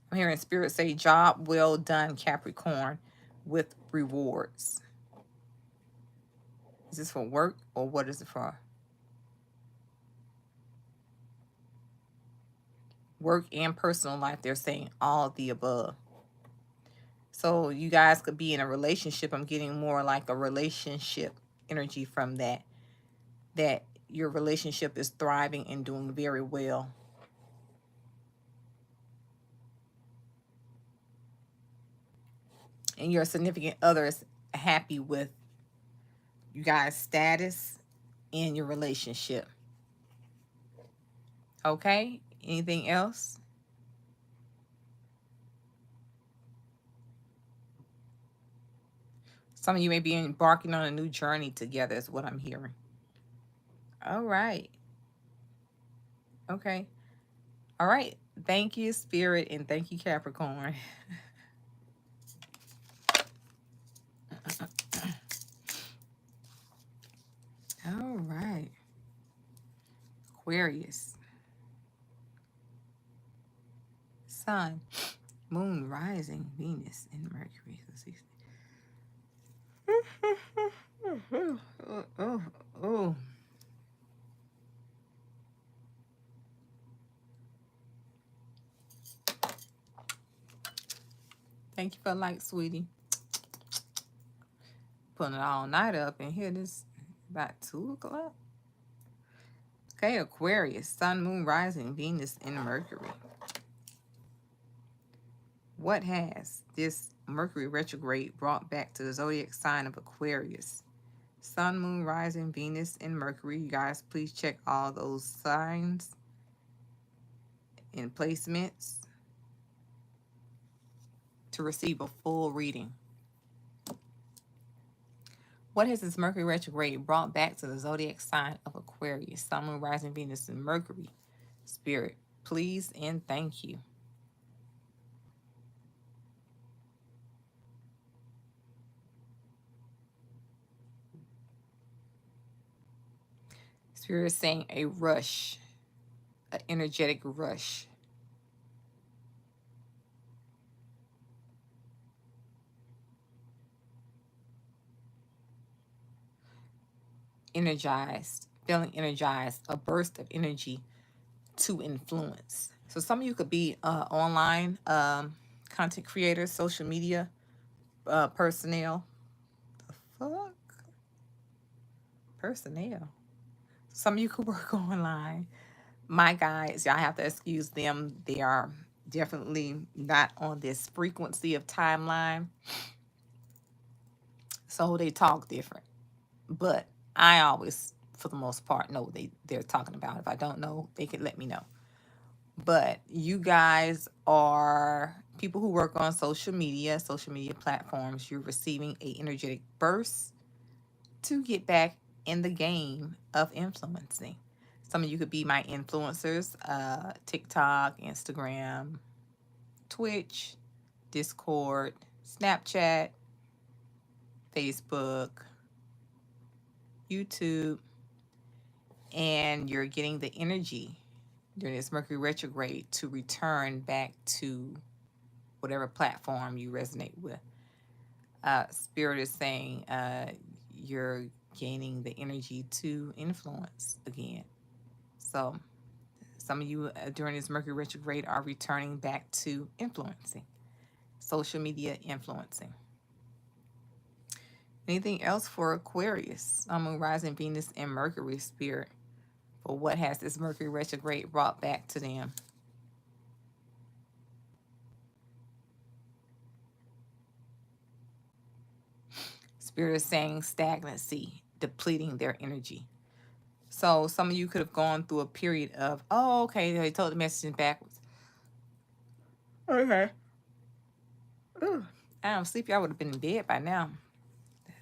I'm hearing Spirit say, job well done, Capricorn, with rewards. Is this for work or what is it for? Work and personal life, they're saying all of the above. So you guys could be in a relationship. I'm getting more like a relationship energy from that. That your relationship is thriving and doing very well. And your significant other is happy with you guys' status in your relationship. Okay? Anything else? Some of you may be embarking on a new journey together is what I'm hearing. All right. Okay. All right. Thank you, Spirit, and thank you, Capricorn. All right. Aquarius. Sun, Moon, Rising, Venus, and Mercury. Let's see. Oh. Thank you for like, sweetie. Putting it all night up in here. This about 2 o'clock. Okay, Aquarius, Sun, Moon, Rising, Venus, and Mercury. What has this Mercury retrograde brought back to the zodiac sign of Aquarius? Sun, Moon, Rising, Venus, and Mercury. You guys, please check all those signs and placements to receive a full reading. What has this Mercury retrograde brought back to the zodiac sign of Aquarius? Sun, Moon, Rising, Venus, and Mercury. Spirit, please and thank you. Spirit is saying a rush, an energetic rush. Energized, feeling energized, a burst of energy to influence. So some of you could be online content creators, social media personnel. The fuck? Personnel. Some of you could work online. My guys, y'all have to excuse them. They are definitely not on this frequency of timeline. So they talk different. But I always, for the most part, know what they're talking about. If I don't know, they can let me know. But you guys are people who work on social media platforms. You're receiving a energetic burst to get back in the game of influencing. Some of you could be my influencers, TikTok, Instagram, Twitch, Discord, Snapchat, Facebook, YouTube, and you're getting the energy during this Mercury retrograde to return back to whatever platform you resonate with. Spirit is saying you're gaining the energy to influence again. So some of you during this Mercury retrograde are returning back to influencing, social media influencing. Anything else for Aquarius? Sun, Moon, Rising, Venus, and Mercury, Spirit. For what has this Mercury retrograde brought back to them? Spirit is saying stagnancy, depleting their energy. So some of you could have gone through a period of, oh, okay, they told the message backwards. Okay. Ooh, I'm sleepy. I would have been in bed by now.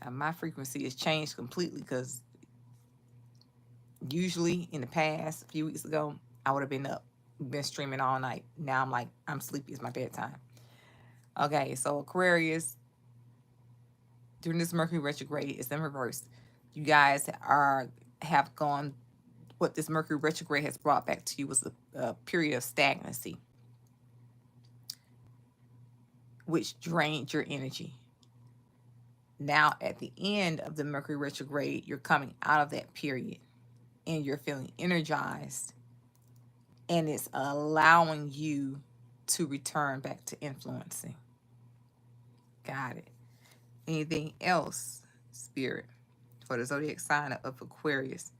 My frequency has changed completely because usually in the past, a few weeks ago, I would have been up, been streaming all night. Now I'm like, I'm sleepy. It's my bedtime. Okay, so Aquarius, during this Mercury retrograde, it's in reverse. You guys have gone, what this Mercury retrograde has brought back to you was a period of stagnancy, which drained your energy. Now, at the end of the Mercury retrograde, you're coming out of that period and you're feeling energized, and it's allowing you to return back to influencing. Got it. Anything else, Spirit, for the zodiac sign of Aquarius?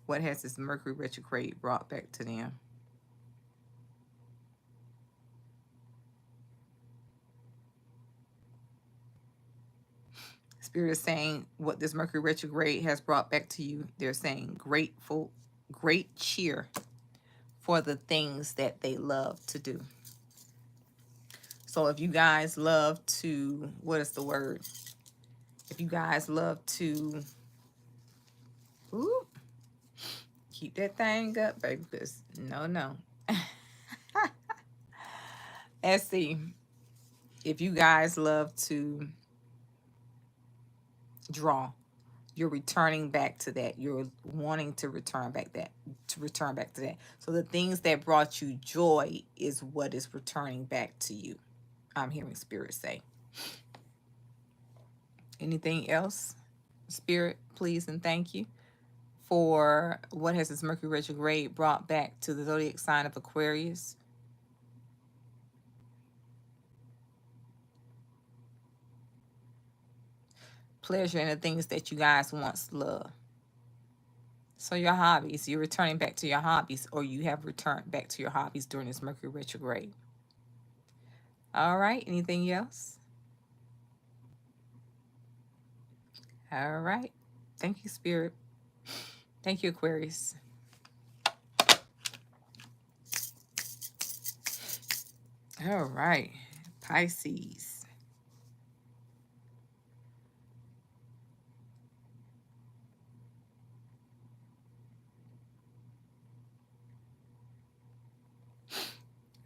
What has this Mercury retrograde brought back to them? Spirit is saying what this Mercury retrograde has brought back to you. They're saying great cheer for the things that they love to do. So if you guys love to, what is the word? If you guys love to, ooh, keep that thing up, baby, because no. Let's see. If you guys love to draw, you're returning back to that. You're wanting to return back to that. So the things that brought you joy is what is returning back to you. I'm hearing Spirit say. Anything else? Spirit, please and thank you for what has this Mercury retrograde brought back to the zodiac sign of Aquarius. Pleasure in the things that you guys once loved. So your hobbies, you're returning back to your hobbies, or you have returned back to your hobbies during this Mercury retrograde. All right, anything else? All right. Thank you, Spirit. Thank you, Aquarius. All right, Pisces.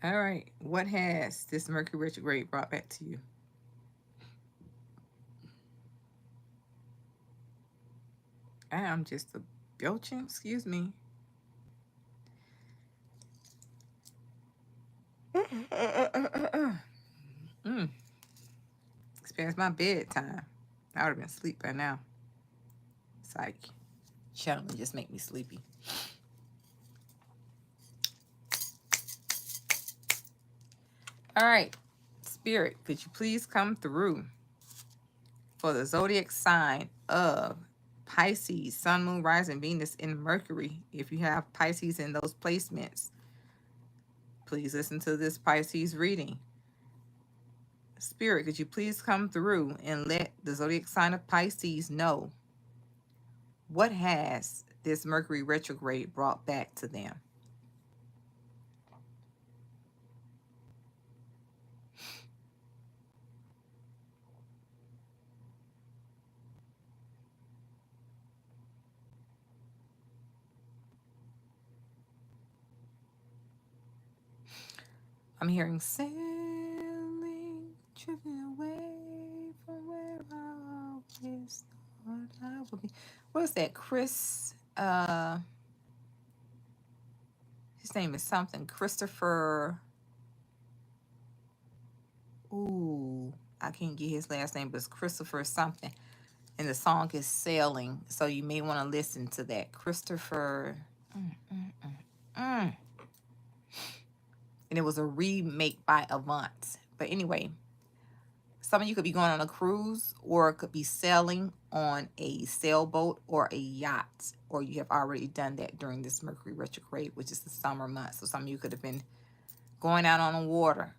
All right, what has this Mercury retrograde brought back to you? I'm just a belching, excuse me. It's past my bedtime. I would have been asleep by now. Psych. Gentlemen just make me sleepy. All right, Spirit, could you please come through for the zodiac sign of Pisces, Sun, Moon, Rising, Venus, and Mercury? If you have Pisces in those placements, please listen to this Pisces reading. Spirit, could you please come through and let the zodiac sign of Pisces know what has this Mercury retrograde brought back to them? I'm hearing sailing, drifting away from where I always thought I would be. What is that? Chris, his name is something. Christopher. Ooh, I can't get his last name, but it's Christopher something. And the song is Sailing. So you may want to listen to that. Christopher. And it was a remake by Avant. But anyway, some of you could be going on a cruise, or could be sailing on a sailboat or a yacht, or you have already done that during this Mercury retrograde, which is the summer months. So some of you could have been going out on the water,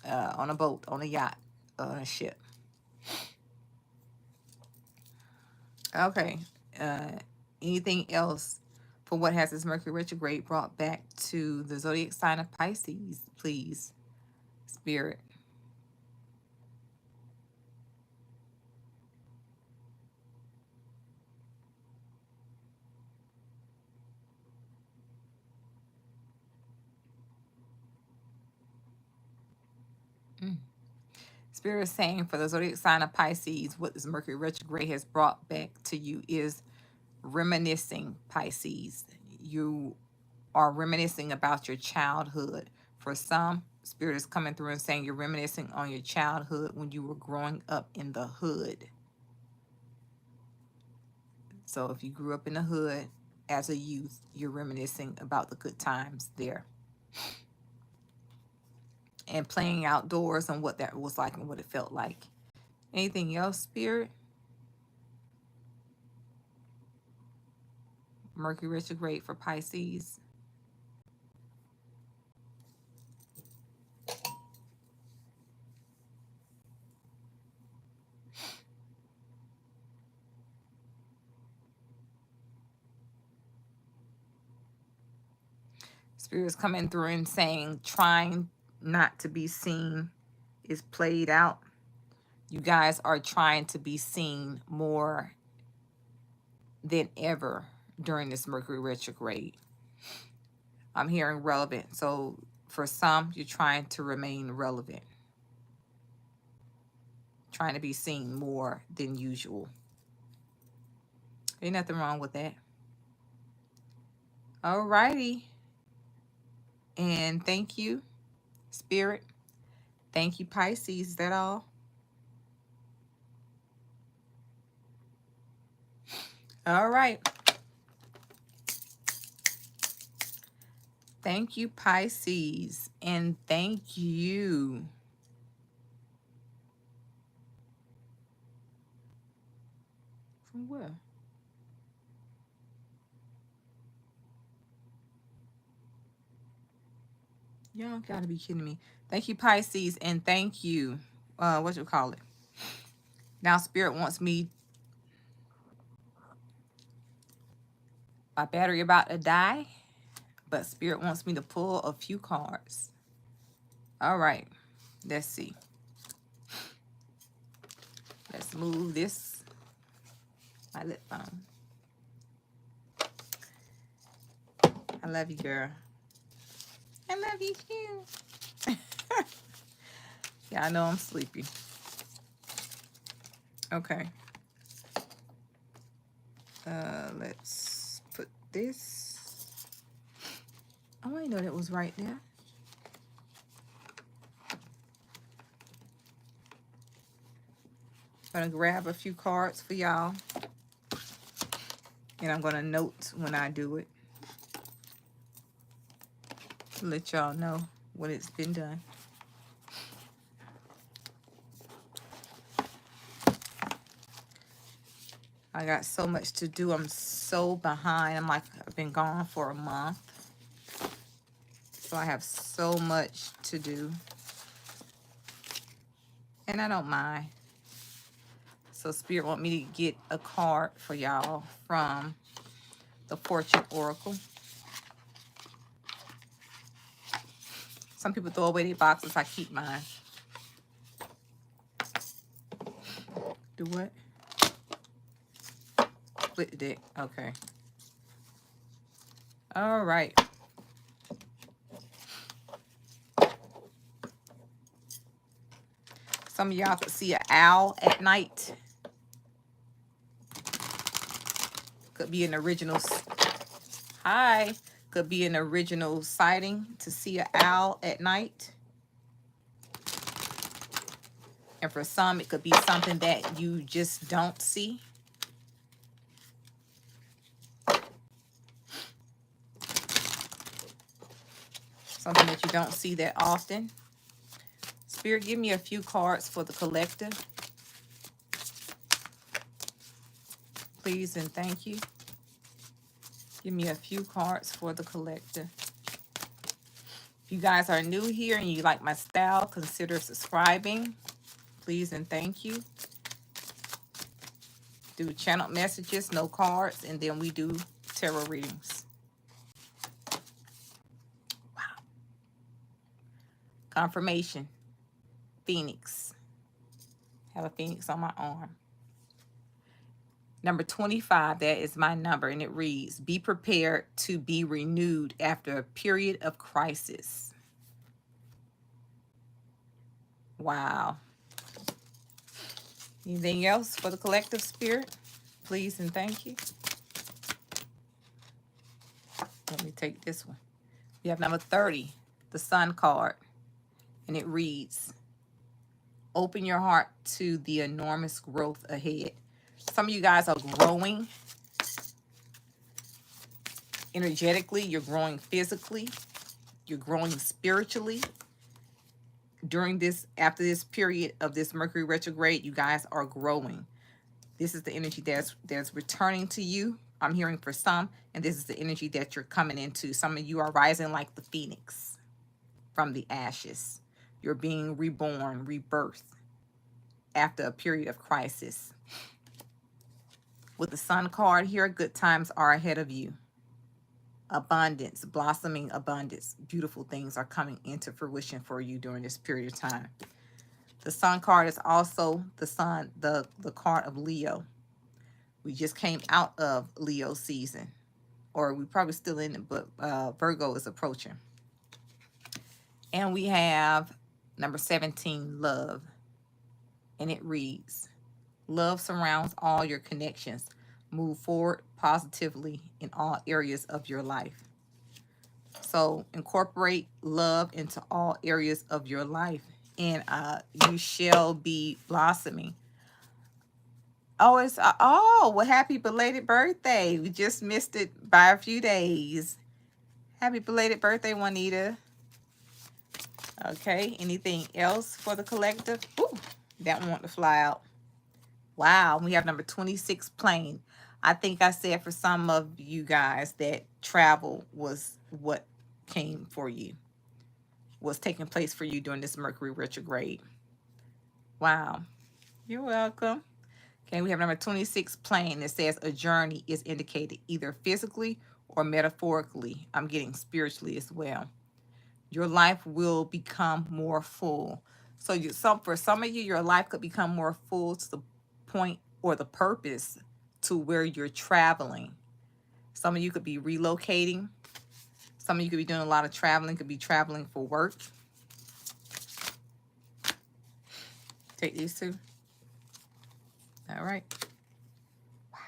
on a boat, on a yacht, on a ship. Okay. Uh, anything else for what has this Mercury retrograde brought back to the zodiac sign of Pisces, please, Spirit? Mm. Spirit is saying for the zodiac sign of Pisces, what this Mercury retrograde has brought back to you is reminiscing, Pisces. You are reminiscing about your childhood. For some, Spirit is coming through and saying you're reminiscing on your childhood when you were growing up in the hood. So if you grew up in the hood as a youth, you're reminiscing about the good times there. And playing outdoors and what that was like and what it felt like. Anything else, Spirit? Mercury retrograde for Pisces. Spirit's coming through and saying trying not to be seen is played out. You guys are trying to be seen more than ever during this Mercury retrograde. I'm hearing relevant. So for some, you're trying to remain relevant. Trying to be seen more than usual. Ain't nothing wrong with that. Alrighty. And thank you, Spirit. Thank you, Pisces. Is that all? All right. Thank you, Pisces. And thank you. From where? Y'all gotta be kidding me. Thank you, Pisces. And thank you. What you call it? Now, Spirit wants me. My battery about to die. But Spirit wants me to pull a few cards. All right. Let's see. Let's move this. My lip phone. I love you, girl. I love you too. Yeah, I know I'm sleepy. Okay. Let's put this. Oh, I know that was right there. I'm gonna grab a few cards for y'all. And I'm gonna note when I do it. To let y'all know when it's been done. I got so much to do. I'm so behind. I'm like, I've been gone for a month. So I have so much to do. And I don't mind. So Spirit want me to get a card for y'all from the Fortune Oracle. Some people throw away their boxes. I keep mine. Do what? Split the deck. Okay. All right. Some of y'all could see an owl at night. Could be an original. Hi. Could be an original sighting to see an owl at night. And for some, it could be something that you just don't see. Something that you don't see that often. Spirit, give me a few cards for the collective. Please and thank you. Give me a few cards for the collective. If you guys are new here and you like my style, consider subscribing. Please and thank you. Do channel messages, no cards, and then we do tarot readings. Wow. Confirmation. Phoenix. Have a phoenix on my arm. Number 25, that is my number, and it reads, be prepared to be renewed after a period of crisis. Wow. Anything else for the collective spirit? Please and thank you. Let me take this one. We have number 30, the Sun card, and it reads, open your heart to the enormous growth ahead. Some of you guys are growing energetically. You're growing physically. You're growing spiritually. After this period of this Mercury retrograde, you guys are growing. This is the energy that's returning to you. I'm hearing for some, and this is the energy that you're coming into. Some of you are rising like the phoenix from the ashes. You're being reborn, rebirthed after a period of crisis. With the Sun card here, good times are ahead of you. Abundance, blossoming abundance. Beautiful things are coming into fruition for you during this period of time. The Sun card is also the card of Leo. We just came out of Leo season, or we probably still in it, but Virgo is approaching. And we have number 17, love. And it reads, love surrounds all your connections. Move forward positively in all areas of your life. So incorporate love into all areas of your life, and you shall be blossoming. Oh, well, happy belated birthday. We just missed it by a few days. Happy belated birthday, Juanita. Okay, anything else for the collective? Ooh, that one want to fly out. Wow, we have number 26, plane. I think I said for some of you guys that travel was what came for you, was taking place for you during this Mercury retrograde. Wow, you're welcome. Okay, we have number 26, plane. It says a journey is indicated either physically or metaphorically. I'm getting spiritually as well. Your life will become more full. So for some of you, your life could become more full to the point or the purpose to where you're traveling. Some of you could be relocating. Some of you could be doing a lot of traveling, could be traveling for work. Take these two. All right. Wow.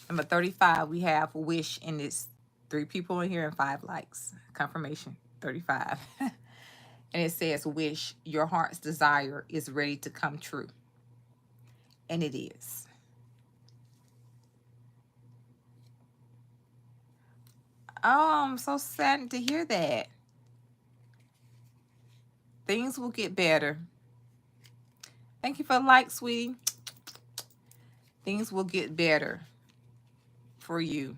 Number 35, we have wish, and it's 3 people in here and 5 likes. Confirmation, 35. And it says, wish, your heart's desire is ready to come true. And it is. Oh, I'm so saddened to hear that. Things will get better. Thank you for the like, sweetie. Things will get better for you.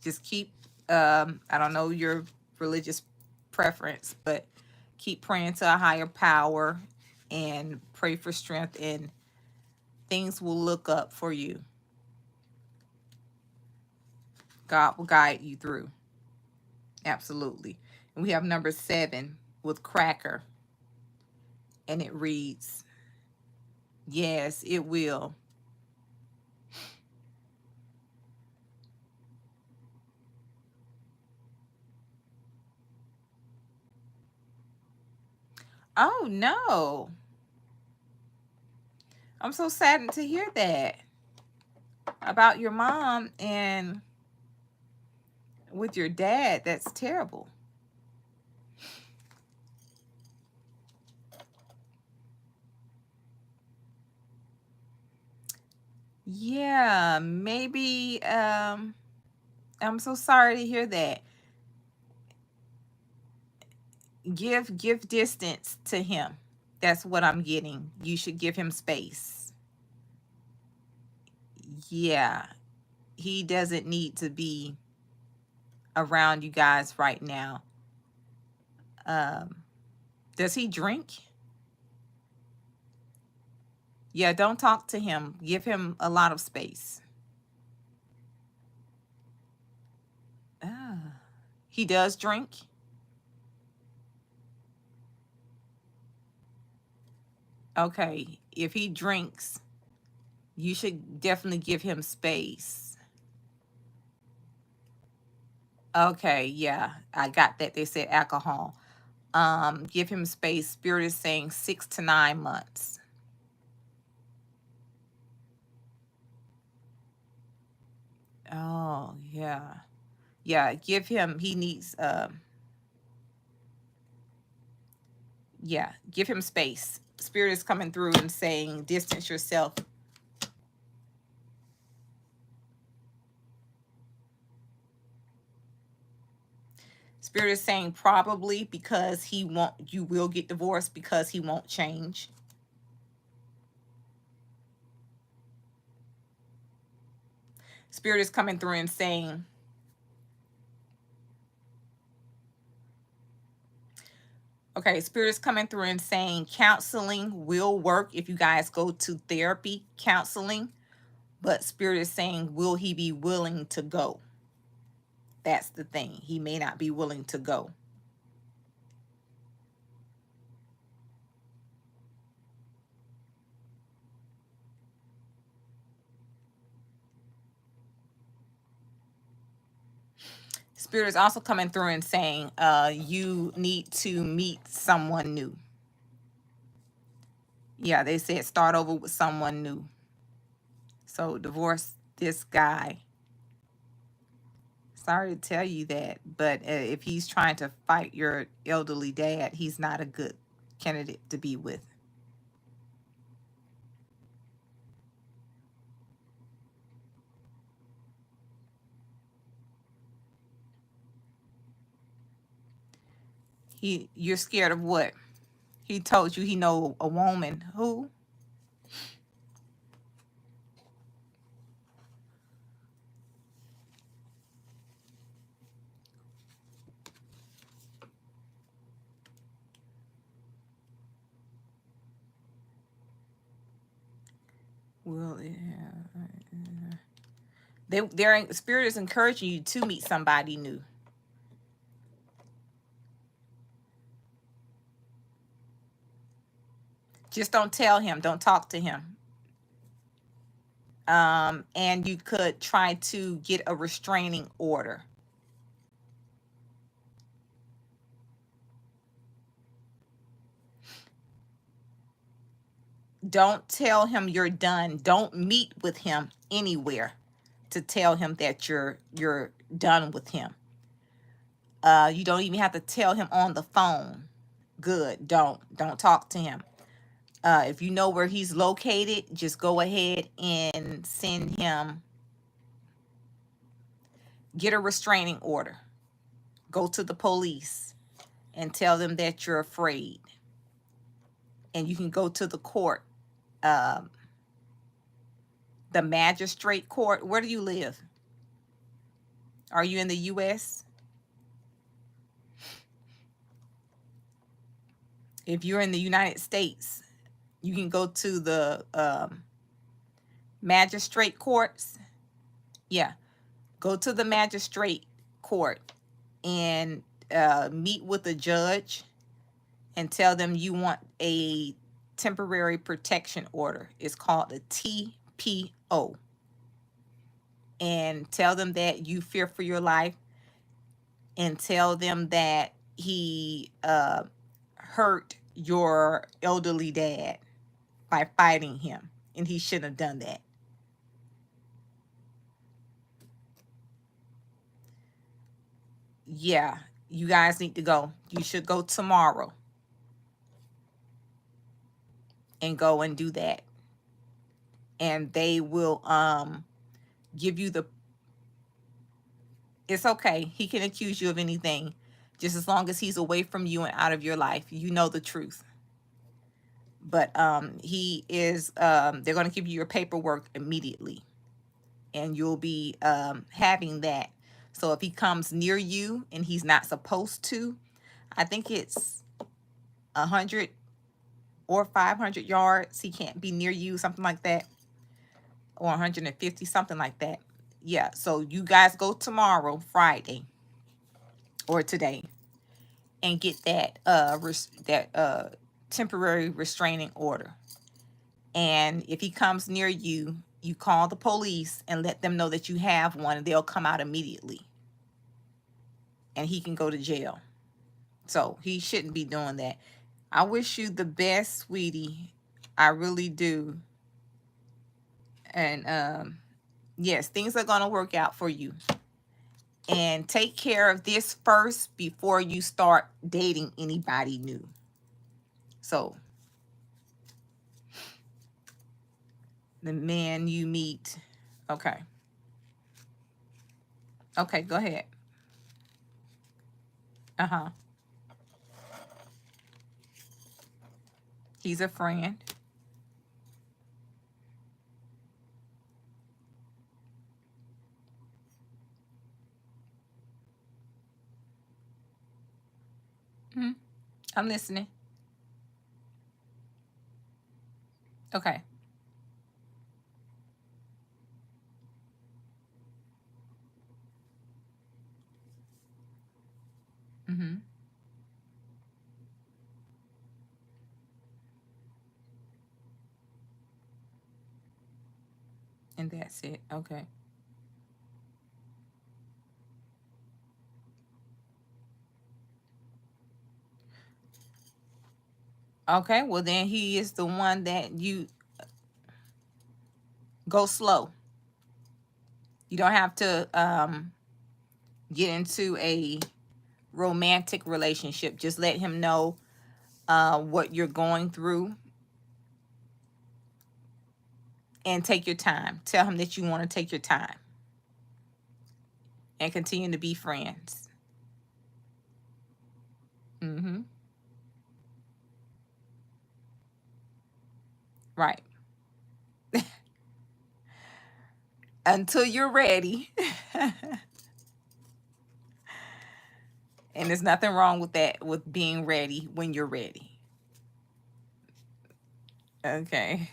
Just keep, I don't know your religious preference, but keep praying to a higher power and pray for strength, and things will look up for you. God will guide you through. Absolutely. And we have number 7 with cracker. And it reads, yes, it will. Oh, no. I'm so saddened to hear that about your mom and with your dad. That's terrible. Yeah, maybe, I'm so sorry to hear that. Give distance to him. That's what I'm getting. You should give him space. Yeah, he doesn't need to be around you guys right now. Does he drink? Yeah, don't talk to him. Give him a lot of space. Ah, he does drink. Okay, if he drinks, you should definitely give him space. Okay, yeah, I got that. They said alcohol. Give him space. Spirit is saying 6 to 9 months. Oh, yeah. Yeah, give him, he needs, yeah, give him space. Spirit is coming through and saying, distance yourself. Spirit is saying probably because he won't, you will get divorced because he won't change. Spirit is coming through and saying, okay, Spirit is coming through and saying counseling will work if you guys go to therapy, counseling. But Spirit is saying, will he be willing to go? That's the thing. He may not be willing to go. Spirit is also coming through and saying, you need to meet someone new. Yeah, they said start over with someone new. So divorce this guy. Sorry to tell you that, but if he's trying to fight your elderly dad, he's not a good candidate to be with. You're scared of what? He told you he know a woman who? Well, their spirit is encouraging you to meet somebody new. Just don't tell him. Don't talk to him. And you could try to get a restraining order. Don't tell him you're done. Don't meet with him anywhere to tell him that you're done with him. You don't even have to tell him on the phone. Good. Don't talk to him. If you know where he's located, just go ahead and send him, get a restraining order. Go to the police and tell them that you're afraid. And you can go to the court, the magistrate court. Where do you live? Are you in the U.S.? If you're in the United States, you can go to the magistrate courts. Yeah, go to the magistrate court and meet with the judge and tell them you want a temporary protection order. It's called a TPO. And tell them that you fear for your life, and tell them that he hurt your elderly dad by fighting him, and he shouldn't have done that. Yeah, you guys need to go. You should go tomorrow and go and do that. And they will give you the, it's okay. He can accuse you of anything, just as long as he's away from you and out of your life. You know the truth. But he is, they're going to give you your paperwork immediately, and you'll be having that. So if he comes near you and he's not supposed to, I think it's $100 or 500 yards. He can't be near you, something like that, or 150, something like that. Yeah, so you guys go tomorrow, Friday, or today, and get that temporary restraining order. And if he comes near you, you call the police and let them know that you have one, and they'll come out immediately. And he can go to jail. So he shouldn't be doing that. I wish you the best, sweetie. I really do. And yes, things are going to work out for you. And take care of this first before you start dating anybody new. So the man you meet. Okay. Okay, go ahead. Uh-huh. He's a friend. I'm listening. Okay. Mm-hmm. And that's it. Okay. Okay, well then he is the one that you go slow. You don't have to get into a romantic relationship. Just let him know what you're going through and take your time. Tell him that you want to take your time and continue to be friends. Mm-hmm. Right. Until you're ready. And there's nothing wrong with that, with being ready when you're ready. Okay.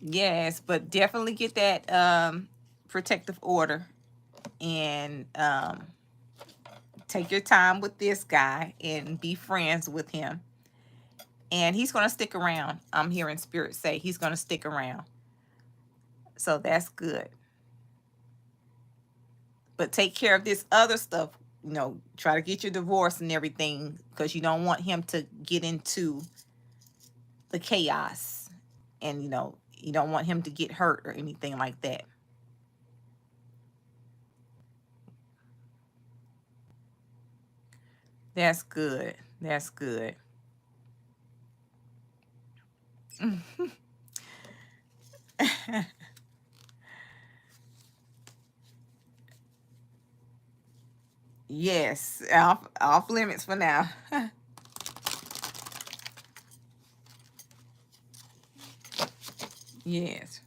Yes, but definitely get that protective order and take your time with this guy and be friends with him. And he's going to stick around. I'm hearing Spirit say he's going to stick around. So that's good. But take care of this other stuff. You know, try to get your divorce and everything, because you don't want him to get into the chaos. And, you know, you don't want him to get hurt or anything like that. That's good. That's good. Yes, off limits for now. Yes.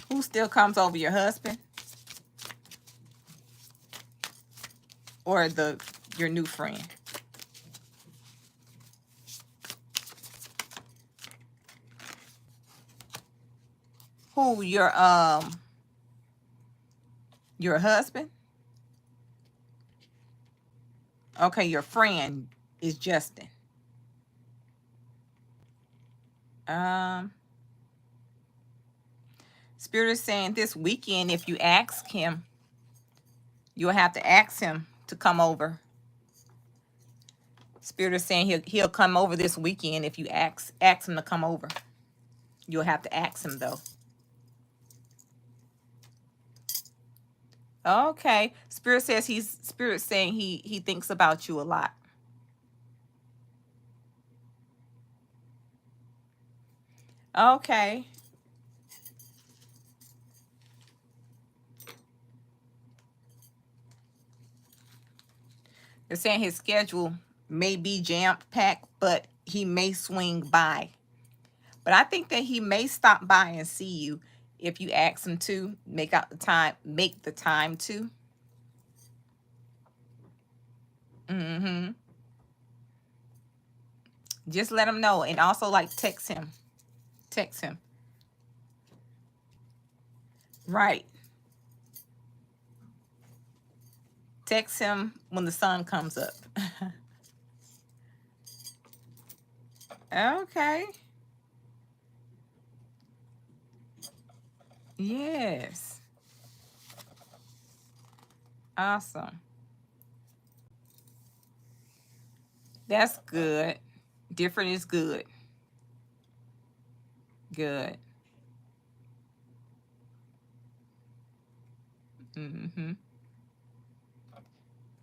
Who still comes over, your husband or your new friend? Who, your husband? Okay, your friend is Justin. Spirit is saying this weekend, if you ask him, you'll have to ask him to come over. Spirit is saying he'll come over this weekend if you ask him to come over. You'll have to ask him though. Okay. Spirit says Spirit saying he thinks about you a lot. Okay. They're saying his schedule may be jam-packed, but he may swing by. But I think that he may stop by and see you. If you ask him to, make the time to. Just let him know. And also, like, text him. Text him. Right. Text him when the sun comes up. Okay. Yes. Awesome. That's good. Different is good. Good. You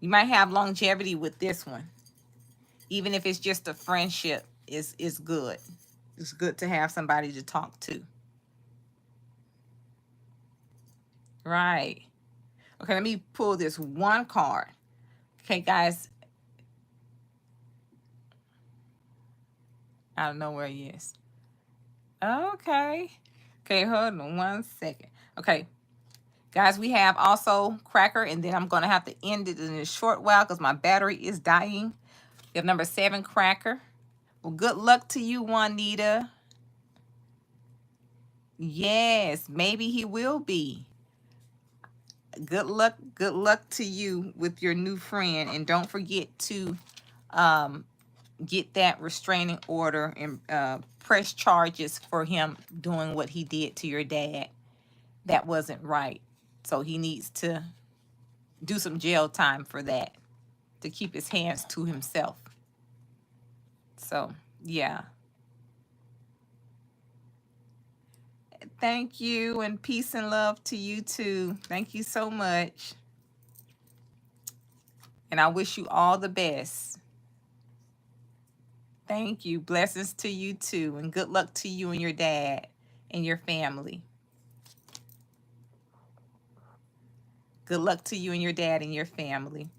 might have longevity with this one. Even if it's just a friendship, is good. It's good to have somebody to talk to. Right. Okay, let me pull this one card. Okay, guys. I don't know where he is. Okay. Okay, hold on 1 second. Okay. Guys, we have also Cracker, and then I'm going to have to end it in a short while because my battery is dying. We have number 7, Cracker. Well, good luck to you, Juanita. Yes, maybe he will be. Good luck to you with your new friend. And don't forget to get that restraining order and press charges for him doing what he did to your dad. That wasn't right. So he needs to do some jail time for that, to keep his hands to himself. So, yeah. Thank you, and peace and love to you too. Thank you so much. And I wish you all the best. Thank you. Blessings to you too, and good luck to you and your dad and your family. Good luck to you and your dad and your family.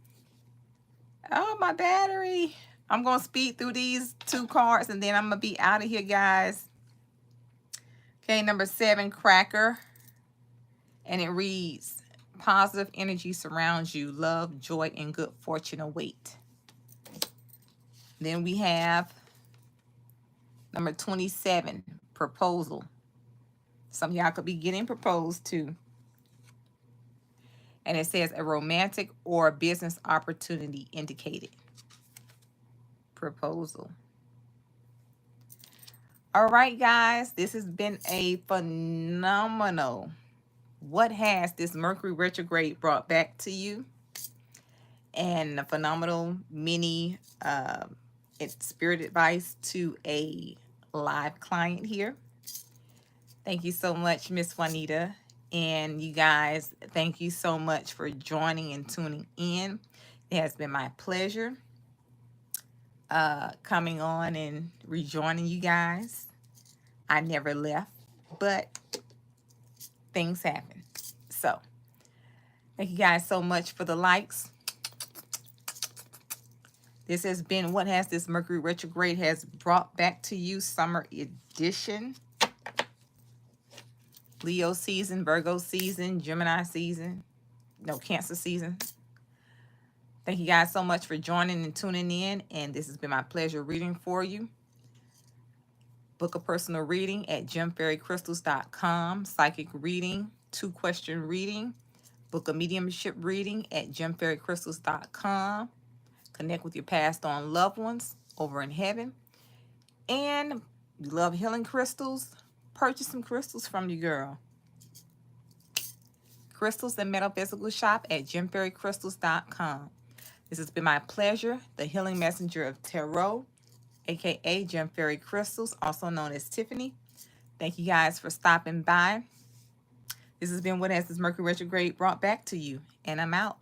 Oh, my battery. I'm going to speed through these 2 cards, and then I'm going to be out of here, guys. Okay, number 7, Cracker. And it reads, positive energy surrounds you. Love, joy, and good fortune await. Then we have number 27, proposal. Some of y'all could be getting proposed to. And it says a romantic or business opportunity indicated. Proposal. All right, guys, this has been a phenomenal. What has this Mercury retrograde brought back to you? And a phenomenal mini spirit advice to a live client here. Thank you so much, Miss Juanita. And you guys, thank you so much for joining and tuning in. It has been my pleasure coming on and rejoining you guys. I never left, but things happen. So, thank you guys so much for the likes. This has been What Has This Mercury Retrograde Has Brought Back to You Summer Edition. Leo season, Virgo season, Gemini season, no, Cancer season. Thank you guys so much for joining and tuning in. And this has been my pleasure reading for you. Book a personal reading at gemfairycrystals.com. Psychic reading, 2-question reading. Book a mediumship reading at gemfairycrystals.com. Connect with your passed on loved ones over in heaven. And you love healing crystals? Purchase some crystals from your girl. Crystals and Metaphysical Shop at gemfairycrystals.com. This has been my pleasure, the healing messenger of Tarot, aka Gem Fairy Crystals, also known as Tiffany. Thank you guys for stopping by. This has been What Has This Mercury Retrograde Brought Back to You, and I'm out.